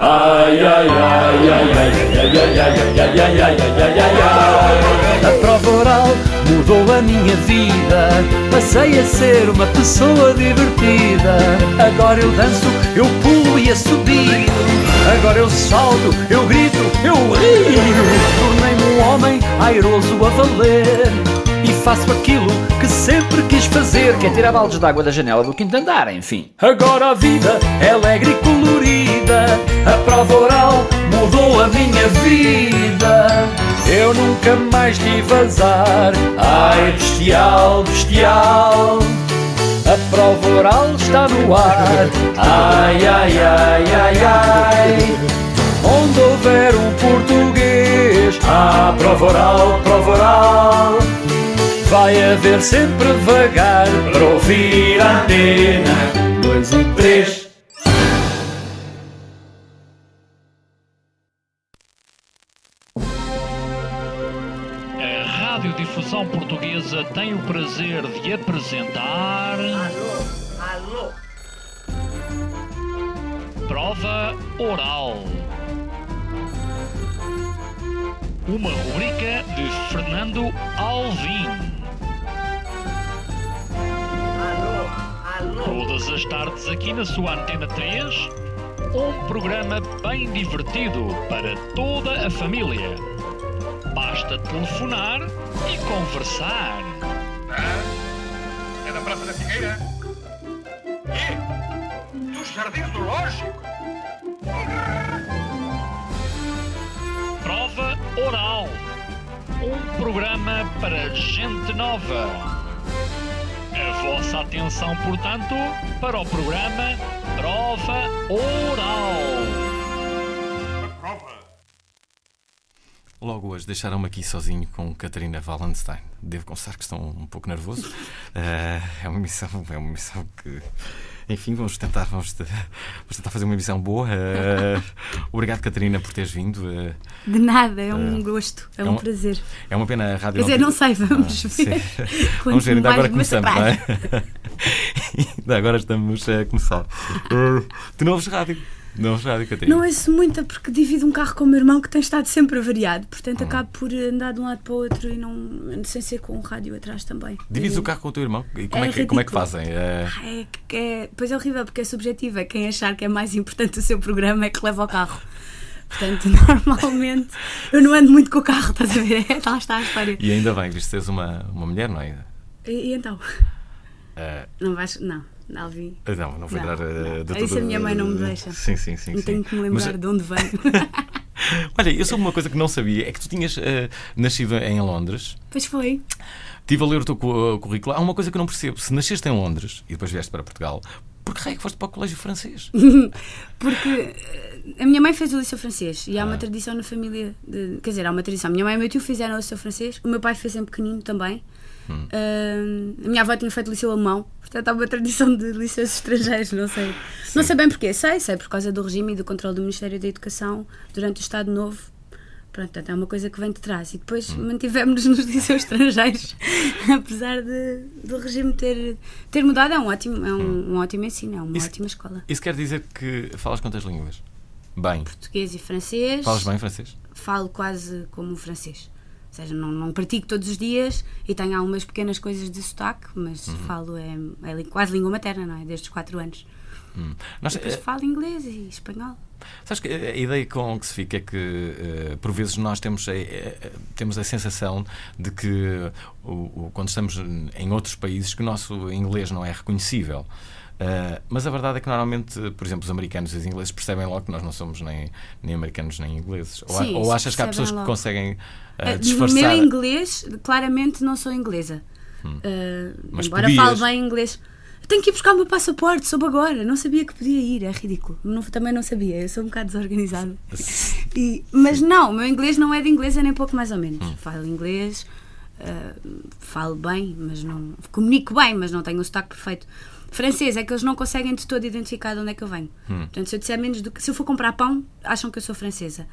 Ai, ai, ai, ai, ai, ai, ai, ai, ai, ai, ai, ai, ai, ai, ai. A prova oral mudou a minha vida. Passei a ser uma pessoa divertida. Agora eu danço, eu pulo e assobio. Agora eu salto, eu grito, eu rio. Tornei-me um homem airoso a valer. E faço aquilo que sempre quis fazer, que é tirar baldes de água da janela do quinto andar, enfim. Agora a vida é alegre e colorida. A prova oral mudou a minha vida. Eu nunca mais tive azar. Ai, bestial, bestial. A prova oral está no ar. Ai, ai, ai, ai, ai. Onde houver um português, há prova oral, prova oral. Vai haver sempre vagar para ouvir a antena 2 e 3. A Radiodifusão Portuguesa tem o prazer de apresentar... Alô? Prova Oral. Uma rubrica de Fernando Alvim. Alô? Todas as tardes aqui na sua Antena 3, um programa bem divertido para toda a família. Basta telefonar e conversar. É da Praça da Figueira? Dos Jardins do Lógico? Prova Oral. Um programa para gente nova. A vossa atenção, portanto, para o programa Prova Oral. Prova. Logo hoje deixaram-me aqui sozinho com Catarina Wallenstein. Devo confessar que estou um pouco nervoso. É uma missão que... Enfim, vamos tentar fazer uma emissão boa. Obrigado, Catarina, por teres vindo. De nada, é um gosto, é um prazer. É uma pena a rádio. Quer dizer, não sei, vamos ver. Vamos ver, ainda agora começamos, não é? Ainda agora estamos a começar. Tu não ouves rádio? Não ouves rádio, Catarina? Não ouço muita porque divido um carro com o meu irmão que tem estado sempre avariado, portanto acabo por andar de um lado para o outro e não sem ser com o rádio atrás também. Divides o carro com o teu irmão? E como é que fazem? Pois é horrível porque é subjetivo, é quem achar que é mais importante o seu programa é que leva o carro. Portanto, normalmente eu não ando muito com o carro, estás a ver? Lá está a história. E ainda bem, viste, tens uma mulher, não é? E então? Não vais... Não. Alvim. Não vou dar isso a minha mãe não me deixa. Sim. Não tenho que me lembrar de onde venho. Olha, eu soube uma coisa que não sabia. É que tu tinhas nascido em Londres. Pois foi. Estive a ler o teu currículo. Há uma coisa que eu não percebo. Se nasceste em Londres e depois vieste para Portugal, por que raio que foste para o colégio francês? Porque a minha mãe fez o liceu francês e há uma tradição na família. Quer dizer, há uma tradição. A minha mãe e o meu tio fizeram o liceu francês. O meu pai fez em pequenino também. A minha avó tinha feito liceu alemão. Portanto, há uma tradição de liceus estrangeiros, não sei. Sim. Não sei bem porquê. Sei por causa do regime e do controle do Ministério da Educação durante o Estado Novo. Pronto, é uma coisa que vem de trás. E depois mantivemos-nos nos liceus estrangeiros, apesar do regime ter mudado. É um ótimo ensino, é uma ótima escola. Isso quer dizer que falas quantas línguas? Bem. Português e francês. Falas bem francês? Falo quase como francês. Ou seja, não pratico todos os dias e tenho algumas pequenas coisas de sotaque, mas falo, é quase língua materna, não é? Desde os 4 anos. Depois falo inglês e espanhol. Sabes que a ideia com que se fica é que, por vezes, nós temos a sensação de que, quando estamos em outros países, que o nosso inglês não é reconhecível. Mas a verdade é que normalmente, por exemplo, os americanos e os ingleses percebem logo que nós não somos nem americanos nem ingleses. Sim, ou achas que há pessoas que conseguem No disfarçar? meu inglês, claramente não sou inglesa. Mas embora podias. fale bem inglês. Tenho que ir buscar o meu passaporte, soube agora. Não sabia que podia ir, é ridículo. Também não sabia, eu sou um bocado desorganizada. Mas não, o meu inglês não é de inglesa nem pouco mais ou menos. Falo inglês, falo bem, mas não comunico bem, mas não tenho o sotaque perfeito. Francês é que eles não conseguem de todo identificar de onde é que eu venho. Portanto, se eu disser menos do que... Se eu for comprar pão, acham que eu sou francesa.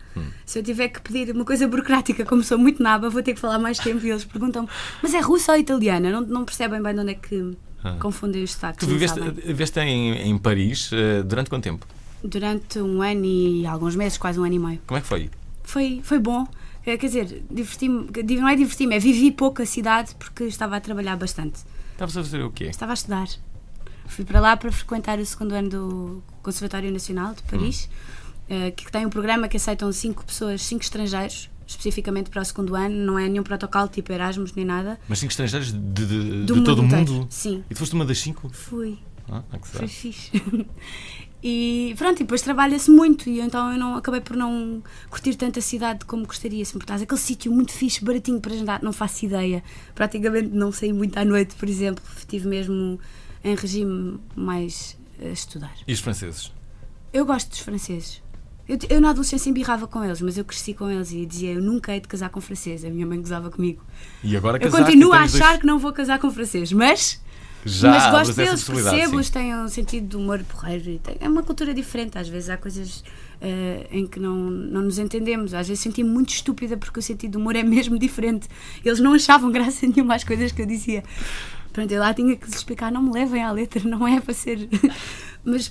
Se eu tiver que pedir uma coisa burocrática, como sou muito naba, vou ter que falar mais tempo e eles perguntam-me, mas é russa ou italiana? Não percebem bem de onde é que confundem os sotaques. Tu viveste em Paris durante quanto tempo? durante um ano e alguns meses, quase um ano e meio. Como é que foi? Foi bom. Quer dizer, diverti-me, não é diverti-me, é vivi pouco a cidade porque estava a trabalhar bastante. Estavas a fazer o quê? Estava a estudar. Fui para lá para frequentar o segundo ano do Conservatório Nacional de Paris, que tem um programa que aceitam 5 estrangeiros, especificamente para o segundo ano. Não é nenhum protocolo tipo Erasmus nem nada. Mas 5 estrangeiros de Do todo o inteiro. mundo? Sim. E tu foste uma das 5? Fui. Que Foi sabe. fixe. E pronto, e depois trabalha-se muito e então eu acabei por não curtir tanto a cidade como gostaria. Se me perguntas, aquele sítio muito fixe, baratinho para jantar, não faço ideia. Praticamente não saí muito à noite, por exemplo. Estive mesmo em regime mais a estudar. E os franceses? Eu gosto dos franceses. Eu na adolescência embirrava com eles, mas eu cresci com eles e dizia, eu nunca hei de casar com francês. A minha mãe gozava comigo. E agora Eu casaste continuo e a tens achar dois- que não vou casar com francês, mas Já gosto abres essa deles, possibilidade, percebo-os, sim. têm um sentido de humor porreiro. É uma cultura diferente, às vezes há coisas em que não nos entendemos. Às vezes senti-me muito estúpida porque o sentido de humor é mesmo diferente. Eles não achavam graça nenhuma às coisas que eu dizia. Pronto, eu lá tinha que lhes explicar, não me levem à letra, não é para ser... mas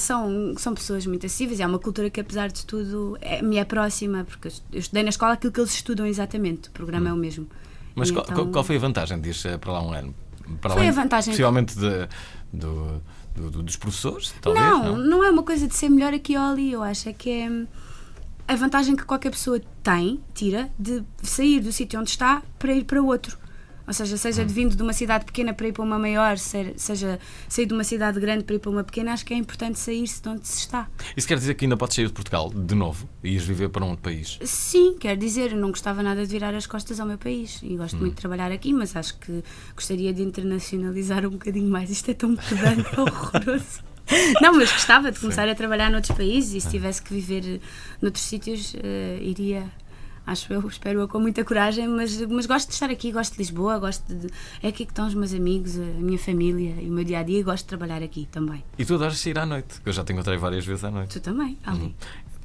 são pessoas muito acessíveis e é uma cultura que, apesar de tudo, me é próxima, porque eu estudei na escola aquilo que eles estudam exatamente, o programa é o mesmo. Mas E qual, qual foi a vantagem de ir para lá um ano? Para Foi além, a vantagem- possivelmente dos professores, talvez? Não é uma coisa de ser melhor aqui ou ali, eu acho que é a vantagem que qualquer pessoa tira de sair do sítio onde está para ir para outro. Ou seja de vindo de uma cidade pequena para ir para uma maior, seja sair de uma cidade grande para ir para uma pequena, acho que é importante sair-se de onde se está. Isso quer dizer que ainda podes sair de Portugal de novo e ires viver para um outro país? Sim, quer dizer, eu não gostava nada de virar as costas ao meu país e gosto muito de trabalhar aqui, mas acho que gostaria de internacionalizar um bocadinho mais. Isto é tão pedante, é horroroso. Não, mas gostava de começar a trabalhar noutros países e se tivesse que viver noutros sítios, iria... Acho eu, espero eu com muita coragem, mas gosto de estar aqui, gosto de Lisboa, é aqui que estão os meus amigos, a minha família e o meu dia-a-dia e gosto de trabalhar aqui também. E tu adoras sair à noite, que eu já te encontrei várias vezes à noite. Tu também, Ali.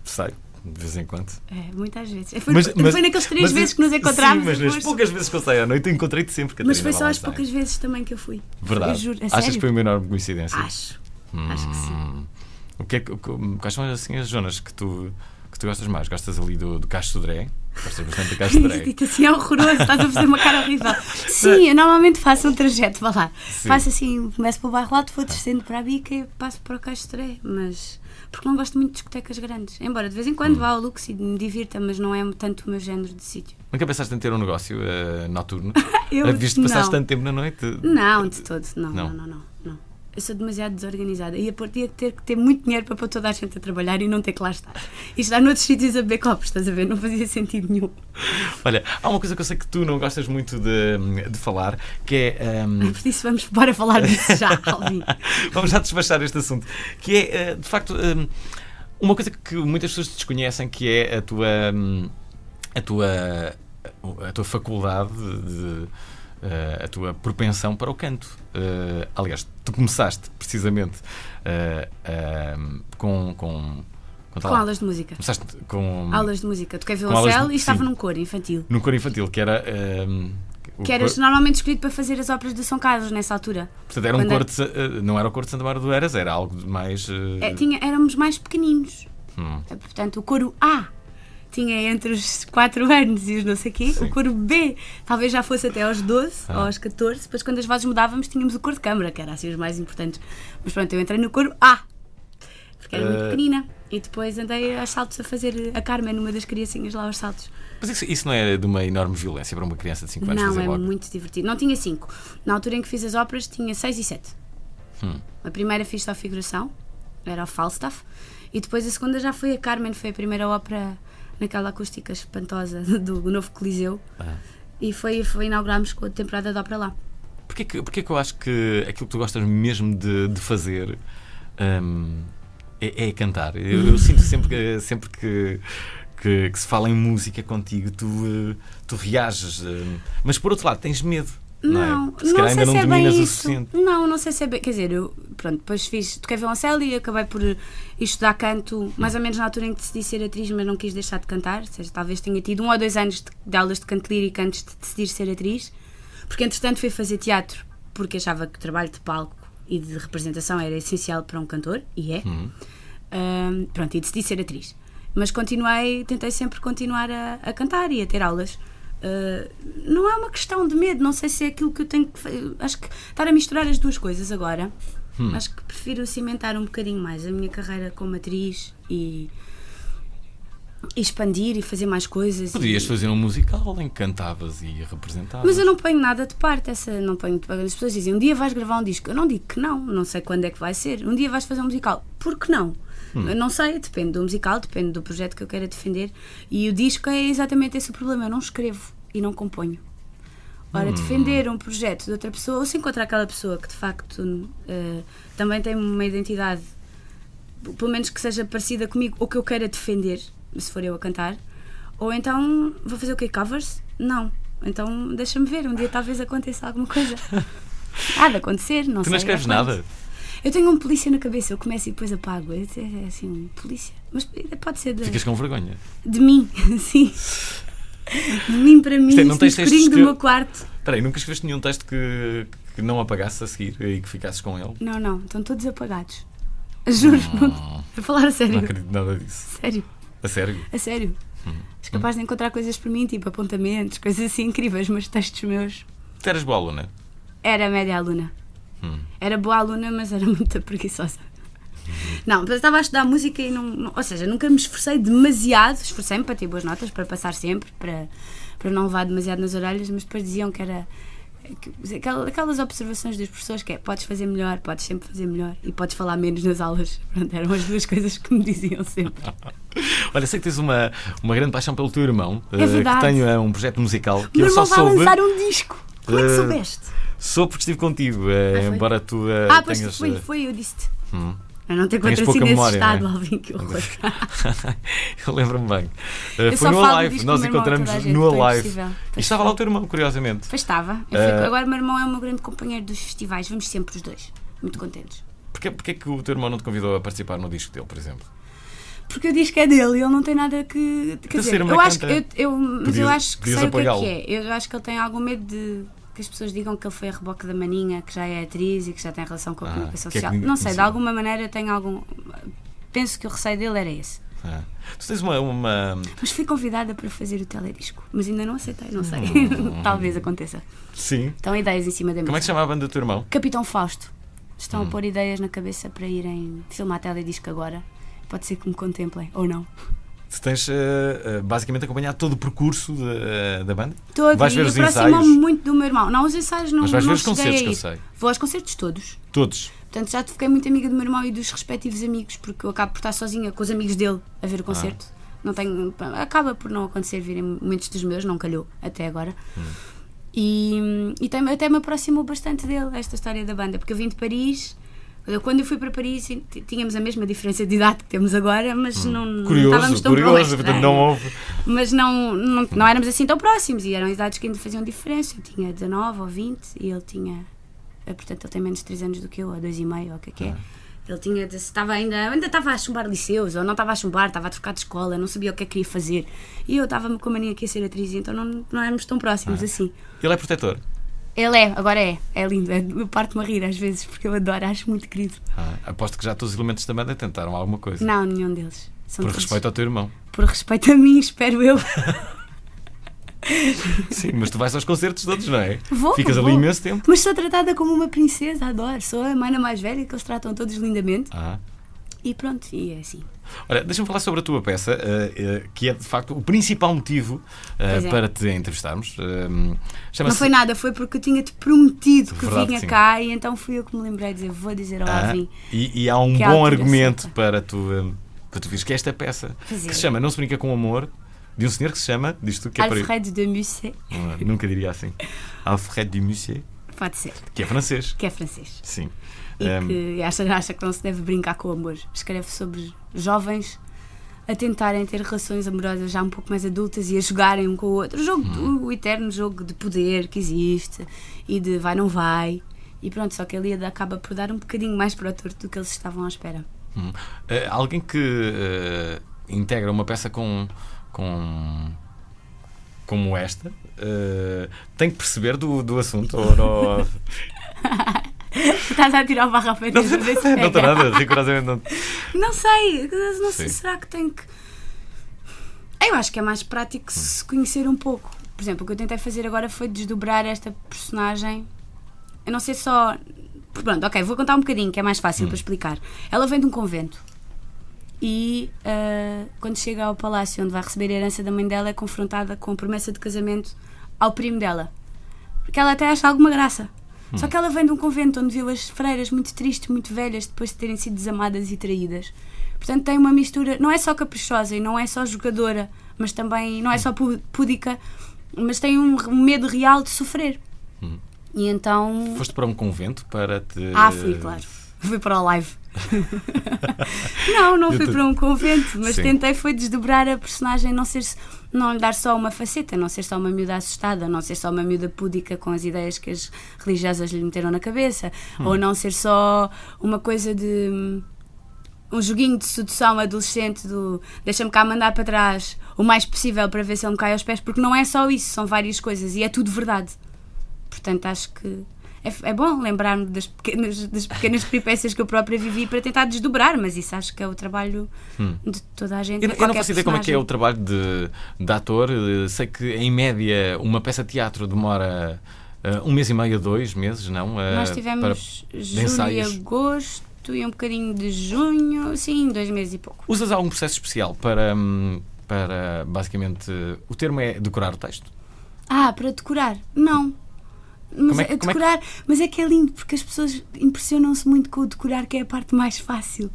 Sei, de vez em quando. Muitas vezes. Foi naqueles 3 vezes que nos encontrámos. Sim, mas nas poucas vezes que eu saio à noite, eu encontrei-te sempre, Catarina. Mas foi só as Valentine. poucas vezes também que eu fui. Verdade. Eu juro, a Achas sério? que foi uma enorme coincidência? Acho que sim. Quais são assim as zonas que tu gostas mais? Gostas ali do Cacho Sodré? Gostas bastante do Cacho Sodré? Dito assim é horroroso, estás a fazer uma cara horrível. Sim, eu normalmente faço um trajeto, vá lá. Sim. Faço assim, começo pelo bairro Alto, vou descendo para a Bica e passo para o Caixo de Tré, mas porque não gosto muito de discotecas grandes. Embora de vez em quando vá ao Lux e me divirta, mas não é tanto o meu género de sítio. Nunca pensaste em ter um negócio noturno? Eu Visto passaste não. tanto tempo na noite? Não, de todo, não. Não. Eu sou demasiado desorganizada. Ia ter que ter muito dinheiro para pôr toda a gente a trabalhar e não ter que lá estar. E estar noutros sítios a beber copos, estás a ver? Não fazia sentido nenhum. Olha, há uma coisa que eu sei que tu não gostas muito de falar, que é... Por isso vamos embora falar disso já, Alvin. Vamos já despachar este assunto. Que é, de facto, uma coisa que muitas pessoas desconhecem, que é a tua faculdade a tua propensão para o canto. Aliás, tu começaste precisamente com aulas de música. Começaste com aulas de música. Toquei aulas violoncelo de- e estava sim. num coro infantil. num coro infantil, que era... Que eras normalmente escolhido para fazer as óperas de São Carlos nessa altura. Portanto, era um Quando coro não era o coro de Santa Maria do Eras, era algo de mais... Éramos mais pequeninos. Portanto, o coro A tinha entre os 4 anos e os não sei o quê. Sim. O coro B talvez já fosse até aos 12 ou aos 14. Depois, quando as vozes mudávamos, tínhamos o coro de câmara, que era assim os mais importantes. Mas pronto, eu entrei no coro A, porque era muito pequenina. E depois andei aos saltos a fazer a Carmen, uma das criancinhas lá aos saltos. Mas isso não é de uma enorme violência para uma criança de 5 anos Não, fazer é logo? muito divertido. Não tinha 5. Na altura em que fiz as óperas, tinha 6 e 7. A primeira fiz só figuração, era o Falstaff. E depois a segunda já foi a Carmen, foi a primeira ópera naquela acústica espantosa do novo Coliseu. E inaugurámos com a temporada de ópera lá. Porquê que eu acho que aquilo que tu gostas mesmo de fazer é cantar? Eu sinto sempre que se fala em música contigo, tu reages. Mas por outro lado, tens medo. Não, é? Se calhar ainda não se é bem dominas o isso. suficiente. Não sei se é bem. Quer dizer, depois toquei violoncelo e acabei por ir estudar canto, mais ou menos na altura em que decidi ser atriz, mas não quis deixar de cantar. Ou seja, talvez tenha tido 1 ou 2 anos de aulas de canto lírico antes de decidir ser atriz, porque entretanto fui fazer teatro, porque achava que o trabalho de palco e de representação era essencial para um cantor, e é. Pronto, e decidi ser atriz. Mas tentei sempre continuar a cantar e a ter aulas. Não é uma questão de medo, não sei se é aquilo que eu tenho que fazer. Acho que estar a misturar as duas coisas agora, acho que prefiro cimentar um bocadinho mais a minha carreira como atriz e expandir e fazer mais coisas. Podias fazer um musical em que cantavas e representavas. Mas eu não ponho nada de parte. Não ponho. As pessoas dizem, um dia vais gravar um disco. Eu não digo que não sei quando é que vai ser. Um dia vais fazer um musical. Por que não? Eu não sei, depende do musical, depende do projeto que eu quero defender. E o disco é exatamente esse o problema. Eu não escrevo e não componho. Ora, defender um projeto de outra pessoa, ou se encontrar aquela pessoa que de facto também tem uma identidade, pelo menos que seja parecida comigo, ou que eu queira defender, se for eu a cantar, ou então vou fazer o quê? Covers? Não. Então deixa-me ver, um dia talvez aconteça alguma coisa. Há de acontecer, não sei. Tu não escreves nada? Eu tenho um polícia na cabeça, eu começo e depois apago. É assim, um polícia. Mas pode ser Ficas com vergonha? De mim, sim. De mim para mim, não no tens escurinho do meu quarto. Espera aí, nunca escreveste nenhum texto que não apagasse a seguir e que ficasses com ele? Não, estão todos apagados. Juro, a falar a sério. Não acredito nada disso. Sério. A sério? A sério. És capaz de encontrar coisas por mim, tipo apontamentos, coisas assim incríveis, mas textos meus. Tu eras boa aluna? Era média aluna. Era boa aluna, mas era muito preguiçosa. Não, mas eu estava a estudar música e ou seja, nunca me esforcei demasiado. Esforcei-me para ter boas notas, para passar sempre, para não levar demasiado nas orelhas, mas depois diziam que era aquelas observações dos professores que é, podes fazer melhor, podes sempre fazer melhor e podes falar menos nas aulas. Pronto, eram as duas coisas que me diziam sempre. Olha, sei que tens uma grande paixão pelo teu irmão, É verdade. que tem um projeto musical que O meu eu só irmão vai soube. lançar um disco. Como é que soubeste? Soube porque estive contigo, foi? embora tu Pois tenhas. foi, eu disse-te. Eu não tenho Tens contra pouca si nesse memória, estado, não é? Alvin, que horror. Eu lembro-me bem. Eu Foi só no falo Alive, disto nós com o meu irmão, encontramos toda a gente, no foi Alive. impossível. E Pois estava foi. lá o teu irmão, curiosamente. Pois estava. Agora o meu irmão é o meu grande companheiro dos festivais. Vamos sempre os dois. Muito contentes. Porquê é que o teu irmão não te convidou a participar no disco dele, por exemplo? Porque o disco é dele e ele não tem nada que. Quer dizer, ser uma eu acho, canta. mas eu acho que Podias sei o que apoiá-lo. é. Eu acho que ele tem algum medo de que as pessoas digam que ele foi a reboque da maninha, que já é atriz e que já tem relação com a comunicação que é social. que Não sei, de sim. alguma maneira tem algum. Penso que o receio dele era esse. Tu tens uma. Mas fui convidada para fazer o teledisco, mas ainda não aceitei, não sei. Talvez aconteça. Sim. Estão ideias em cima da mesa. Como é que se chama a banda do teu irmão? Capitão Fausto. Estão a pôr ideias na cabeça para irem filmar teledisco agora. Pode ser que me contemplem, ou não. Tu tens basicamente acompanhado todo o percurso da banda? Todo, Vais ver e os aproximam-me ensaios? muito do meu irmão. Não, os ensaios não. Mas vais não ver os cheguei concertos, a que eu ir. sei. Vou aos concertos todos. Todos. Portanto, já fiquei muito amiga do meu irmão e dos respectivos amigos, porque eu acabo por estar sozinha com os amigos dele a ver o concerto. Não tenho, acaba por não acontecer virem muitos dos meus, não calhou até agora. E até me aproximou bastante dele, esta história da banda, porque eu vim de Paris. Quando eu fui para Paris tínhamos a mesma diferença de idade que temos agora, mas não estávamos tão próximos. Portanto não houve. Mas não éramos assim tão próximos e eram idades que ainda faziam diferença. Eu tinha 19 ou 20 e ele tinha. Portanto, ele tem menos de 3 anos do que eu, ou 2,5, ou o que é. Ele tinha, ainda estava a chumbar liceus, ou não estava a chumbar, estava a trocar de escola, não sabia o que é que queria fazer. E eu estava com a mania que ia ser atriz, então não éramos tão próximos assim. Ele é protetor? Ele agora é lindo, eu parto-me a rir às vezes, porque eu adoro, acho muito querido. Aposto que já todos os elementos da banda tentaram alguma coisa. Não, nenhum deles. São Por todos- respeito ao teu irmão. Por respeito a mim, espero eu. Sim, mas tu vais aos concertos todos, não é? Vou, Ficas vou. ali imenso tempo. Mas sou tratada como uma princesa, adoro. Sou a mana mais velha, que eles tratam todos lindamente. E pronto, e é assim. Olha, deixa-me falar sobre a tua peça, que é de facto o principal motivo Pois é. para te entrevistarmos. Não Chama-se foi nada, foi porque eu tinha-te prometido que Verdade, vinha sim. cá e então fui eu que me lembrei de dizer, vou dizer ao Alvin. E há um Que é a bom altura argumento certa. para tu vires, que é esta peça, Pois é. que se chama Não se brinca com o amor, de um senhor que se chama, diz tu que é para Alfred de Musset, nunca diria assim. Alfred de Musset, pode ser, que é francês. que é francês. Sim. E que acha que não se deve brincar com o amor. Escreve sobre jovens a tentarem ter relações amorosas já um pouco mais adultas e a jogarem um com o outro. O eterno jogo de poder que existe e de vai, não vai. E pronto, só que ali acaba por dar um bocadinho mais para o torto do que eles estavam à espera. Alguém que integra uma peça como esta tem que perceber do assunto ou não? Estás a tirar o barro à frente. Não estou nada, rigorosamente não. Não sei, não sei, Sim. será que tem que... Eu acho que é mais prático se conhecer um pouco. Por exemplo, o que eu tentei fazer agora foi desdobrar esta personagem. Eu não sei só... Pronto, ok, vou contar um bocadinho, que é mais fácil para explicar. Ela vem de um convento e quando chega ao palácio onde vai receber a herança da mãe dela é confrontada com a promessa de casamento ao primo dela. Porque ela até acha alguma graça. Só que ela vem de um convento onde viu as freiras muito tristes, muito velhas, depois de terem sido desamadas e traídas. Portanto, tem uma mistura, não é só caprichosa e não é só jogadora, mas também não é só púdica, mas tem um medo real de sofrer. E então... Foste para um convento para te... fui, claro. Fui para o live. Não fui para um convento, mas Sim. tentei foi desdobrar a personagem, não lhe dar só uma faceta, não ser só uma miúda assustada, não ser só uma miúda púdica com as ideias que as religiosas lhe meteram na cabeça, ou não ser só uma coisa de um joguinho de sedução adolescente do deixa-me cá mandar para trás o mais possível para ver se ele me cai aos pés, porque não é só isso, são várias coisas e é tudo verdade. Portanto, acho que é bom lembrar-me das pequenas peripécias que eu própria vivi para tentar desdobrar, mas isso acho que é o trabalho de toda a gente. Eu não faço ideia como é que é o trabalho de ator. Sei que, em média, uma peça de teatro demora 1 mês e meio a 2 meses, não? Nós tivemos julho e agosto e um bocadinho de junho, sim, 2 meses e pouco. Usas algum processo especial para basicamente, o termo é decorar o texto? Para decorar? Não. Mas decorar, mas é que é lindo, porque as pessoas impressionam-se muito com o decorar, que é a parte mais fácil.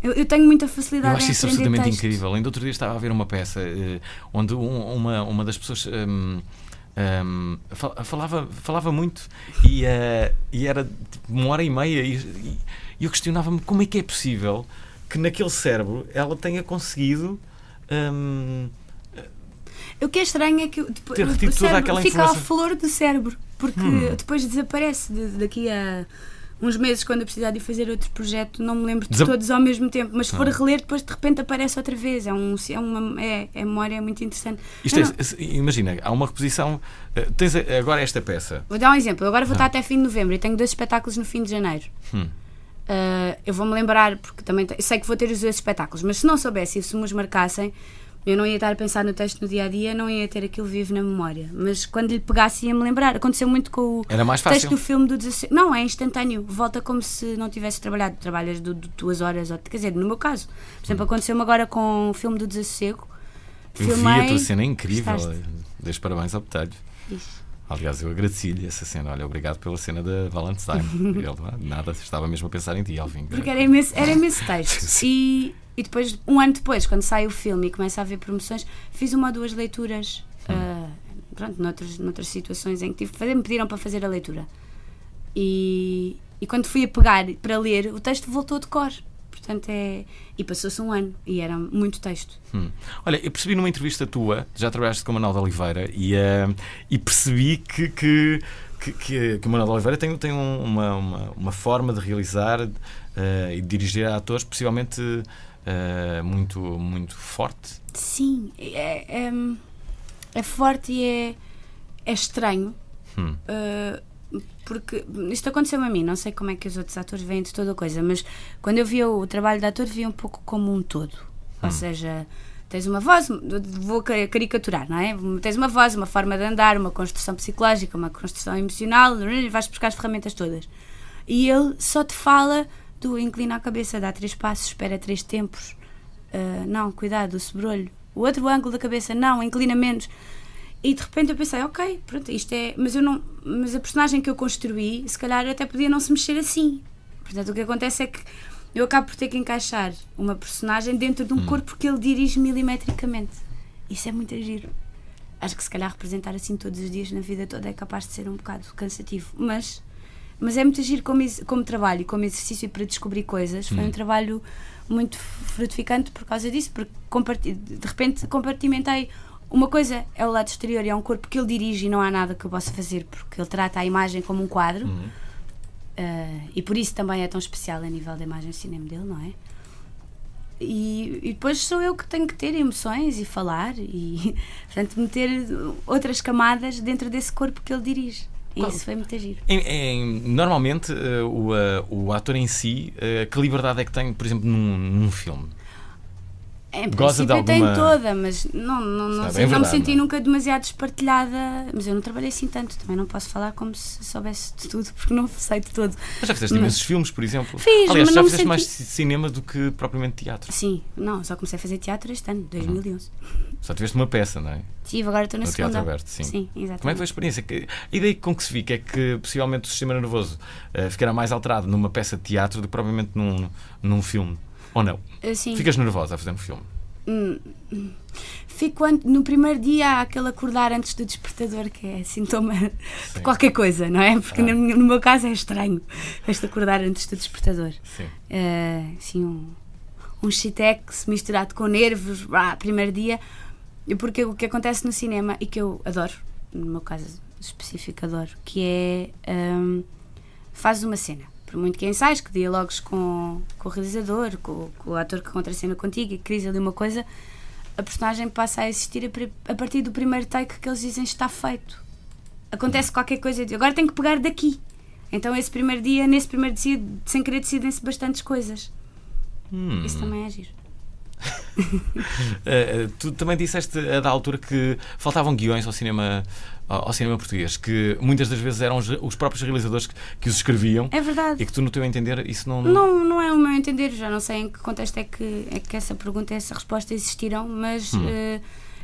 Eu tenho muita facilidade em aprender textos. Eu acho isso absolutamente incrível. Ainda outro dia estava a ver uma peça onde uma das pessoas falava muito e era tipo 1h30 e eu questionava-me como é que é possível que naquele cérebro ela tenha conseguido... O que é estranho é que depois, ter retido o toda cérebro aquela fica informação. ao flor do cérebro, porque depois desaparece daqui a uns meses, quando eu precisar de fazer outro projeto, não me lembro de todos ao mesmo tempo, mas se for reler, depois de repente aparece outra vez. A memória é muito interessante. Imagina, há uma reposição. Tens agora esta peça. Vou dar um exemplo. Eu agora vou estar até fim de novembro e tenho 2 espetáculos no fim de janeiro. Eu vou-me lembrar, porque também sei que vou ter os 2 espetáculos, mas se não soubesse e se me os marcassem, eu não ia estar a pensar no texto no dia-a-dia, não ia ter aquilo vivo na memória. Mas quando lhe pegasse ia-me lembrar. Aconteceu muito com o Era mais fácil. texto do filme do 16... Não, é instantâneo. Volta como se não tivesse trabalhado. Trabalhas 2 horas, quer dizer, no meu caso. Por exemplo, aconteceu-me agora com o filme do Desassossego. Eu vi a tua cena incrível. Deixo parabéns ao Botelho. Isso. Aliás, eu agradeci-lhe essa cena. Olha, obrigado pela cena da Valentine. Nada, estava mesmo a pensar em ti, Alvin. Porque era imenso texto. E depois, um ano depois, quando sai o filme e começa a haver promoções, fiz 1 ou 2 leituras, noutras situações em que tive que fazer, me pediram para fazer a leitura. E quando fui a pegar para ler, o texto voltou de cor. Portanto, e passou-se 1 ano e era muito texto. Olha, eu percebi numa entrevista tua, já trabalhaste com o Manuel de Oliveira e percebi que o Manuel de Oliveira tem uma forma de realizar e de dirigir a atores possivelmente muito, muito forte. Sim, é forte e é estranho. Porque isto aconteceu-me a mim, não sei como é que os outros atores veem de toda a coisa, mas quando eu via o trabalho de ator, via um pouco como um todo. Ou seja, tens uma voz, vou caricaturar, não é? Tens uma voz, uma forma de andar, uma construção psicológica, uma construção emocional, vais buscar as ferramentas todas. E ele só te fala do inclina a cabeça, dá 3 passos, espera 3 tempos, não, cuidado, o sobrolho, o outro ângulo da cabeça, não, inclina menos. E de repente eu pensei, ok, pronto, isto é... Mas a personagem que eu construí, se calhar até podia não se mexer assim. Portanto, o que acontece é que eu acabo por ter que encaixar uma personagem dentro de um corpo que ele dirige milimetricamente. Isso é muito giro. Acho que se calhar representar assim todos os dias na vida toda é capaz de ser um bocado cansativo. Mas é muito giro como trabalho e como exercício para descobrir coisas. Foi um trabalho muito frutificante por causa disso, porque de repente compartimentei. Uma coisa é o lado exterior e é um corpo que ele dirige e não há nada que eu possa fazer, porque ele trata a imagem como um quadro. E por isso também é tão especial a nível da imagem de cinema dele, não é? E depois sou eu que tenho que ter emoções e falar e, portanto, meter outras camadas dentro desse corpo que ele dirige. E isso foi muito giro. Normalmente, o ator em si, que liberdade é que tem, por exemplo, num filme? Em Goza de princípio tem alguma- toda, mas não Sabe, sei, é não me verdade, senti não é? nunca demasiado espartilhada. Mas eu não trabalhei assim tanto, também não posso falar como se soubesse de tudo, porque não sei de tudo. Mas já fizeste imensos filmes, por exemplo. Fiz, Aliás, mas já não me fizeste senti- mais cinema do que propriamente teatro. Sim, não, só comecei a fazer teatro este ano, 2011. Só tiveste uma peça, não é? Tive, agora estou na No segunda. Teatro Aberto, sim. Sim, exatamente. Como é que foi a experiência? A ideia com que se fica é que possivelmente o sistema nervoso ficará mais alterado numa peça de teatro do que propriamente num filme. Ou não? Sim. Ficas nervosa a fazer um filme? Fico no primeiro dia há aquele acordar antes do despertador, que é sintoma de qualquer coisa, não é? Porque no meu caso é estranho este acordar antes do despertador. Sim. Assim, um chitex misturado com nervos, primeiro dia. Porque o que acontece no cinema, e que eu adoro, no meu caso específico adoro, que é fazes uma cena, por muito que ensaies, que dialogues com o realizador, com o ator que contracena contigo e que cries ali uma coisa, a personagem passa a existir a partir do primeiro take que eles dizem está feito. Acontece qualquer coisa e agora tenho que pegar daqui. Então nesse primeiro dia, sem querer, decidem-se bastantes coisas. Isso também é giro. Tu também disseste a da altura que faltavam guiões ao cinema português, que muitas das vezes eram os próprios realizadores que os escreviam. É verdade. E que tu, no teu entender, isso não... Não é o meu entender, já não sei em que contexto é que essa pergunta e essa resposta existiram, mas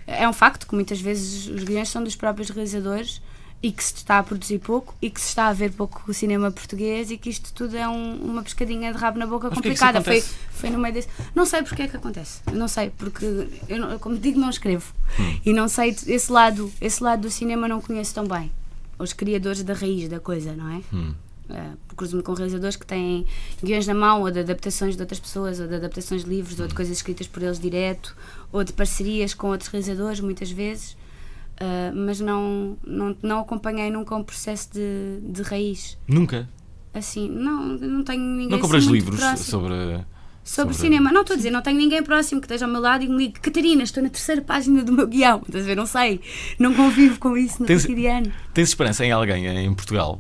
é um facto que muitas vezes os guiões são dos próprios realizadores e que se está a produzir pouco e que se está a ver pouco o cinema português e que isto tudo é uma pescadinha de rabo na boca Mas complicada. porquê que isso Foi no meio desse... Não sei porque é que acontece. Não sei, porque eu, como digo, não escrevo. E não sei, esse lado do cinema não conheço tão bem. Os criadores da raiz da coisa, não é? Cruzo-me com realizadores que têm guiões na mão, ou de adaptações de outras pessoas, ou de adaptações de livros, ou de coisas escritas por eles direto, ou de parcerias com outros realizadores, muitas vezes. Mas não acompanhei nunca um processo de raiz. Nunca? Assim, não tenho ninguém. Não compras assim muito livros próximo. Sobre cinema? Não, estou a dizer, não tenho ninguém próximo que esteja ao meu lado e me ligue: Catarina, estou na 3ª página do meu guião. Estás a ver? Não sei. Não convivo com isso no cotidiano. Tens esperança em alguém em Portugal?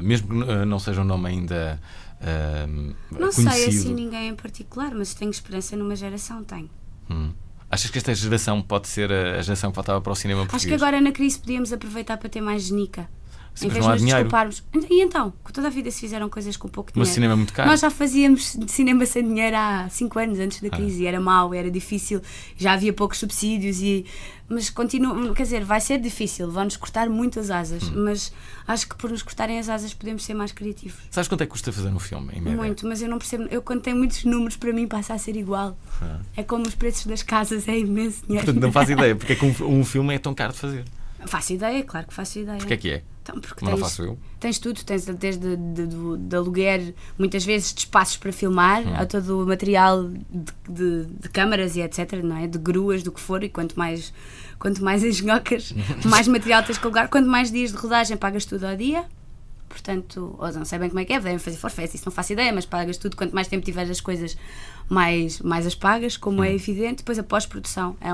Mesmo que não seja um nome ainda Não conhecido? sei assim ninguém em particular, mas tenho esperança numa geração, tenho. Achas que esta geração pode ser a geração que faltava para o cinema português? Acho que agora na crise podíamos aproveitar para ter mais genica. Sim, Em mas vez não há de nos dinheiro. desculparmos. E então? Com toda a vida se fizeram coisas com pouco Mas dinheiro. o cinema é muito caro. Nós já fazíamos cinema sem dinheiro há 5 anos antes da crise e era mau, era difícil, já havia poucos subsídios mas continua, quer dizer, vai ser difícil, vão-nos cortar muito as asas, mas acho que por nos cortarem as asas podemos ser mais criativos. Sabes quanto é que custa fazer um filme, em média? Muito, mas eu não percebo, eu quando tenho muitos números para mim passa a ser igual. É como os preços das casas, é imenso dinheiro. Portanto, não faz ideia porque é que um filme é tão caro de fazer. Faço ideia, claro que faço ideia. Porquê é que é? Então, porque Mas não faço eu. Tens tudo, tens desde de aluguer, muitas vezes de espaços para filmar, a todo o material de câmaras e etc, não é? De gruas, do que for, e quanto mais engenhocas, mais material tens que alugar, quanto mais dias de rodagem pagas tudo ao dia, portanto, ou não sei bem como é que é, devem fazer forfés, isso não faço ideia, mas pagas tudo, quanto mais tempo tiveres as coisas, mais as pagas, como é evidente. Depois a pós-produção é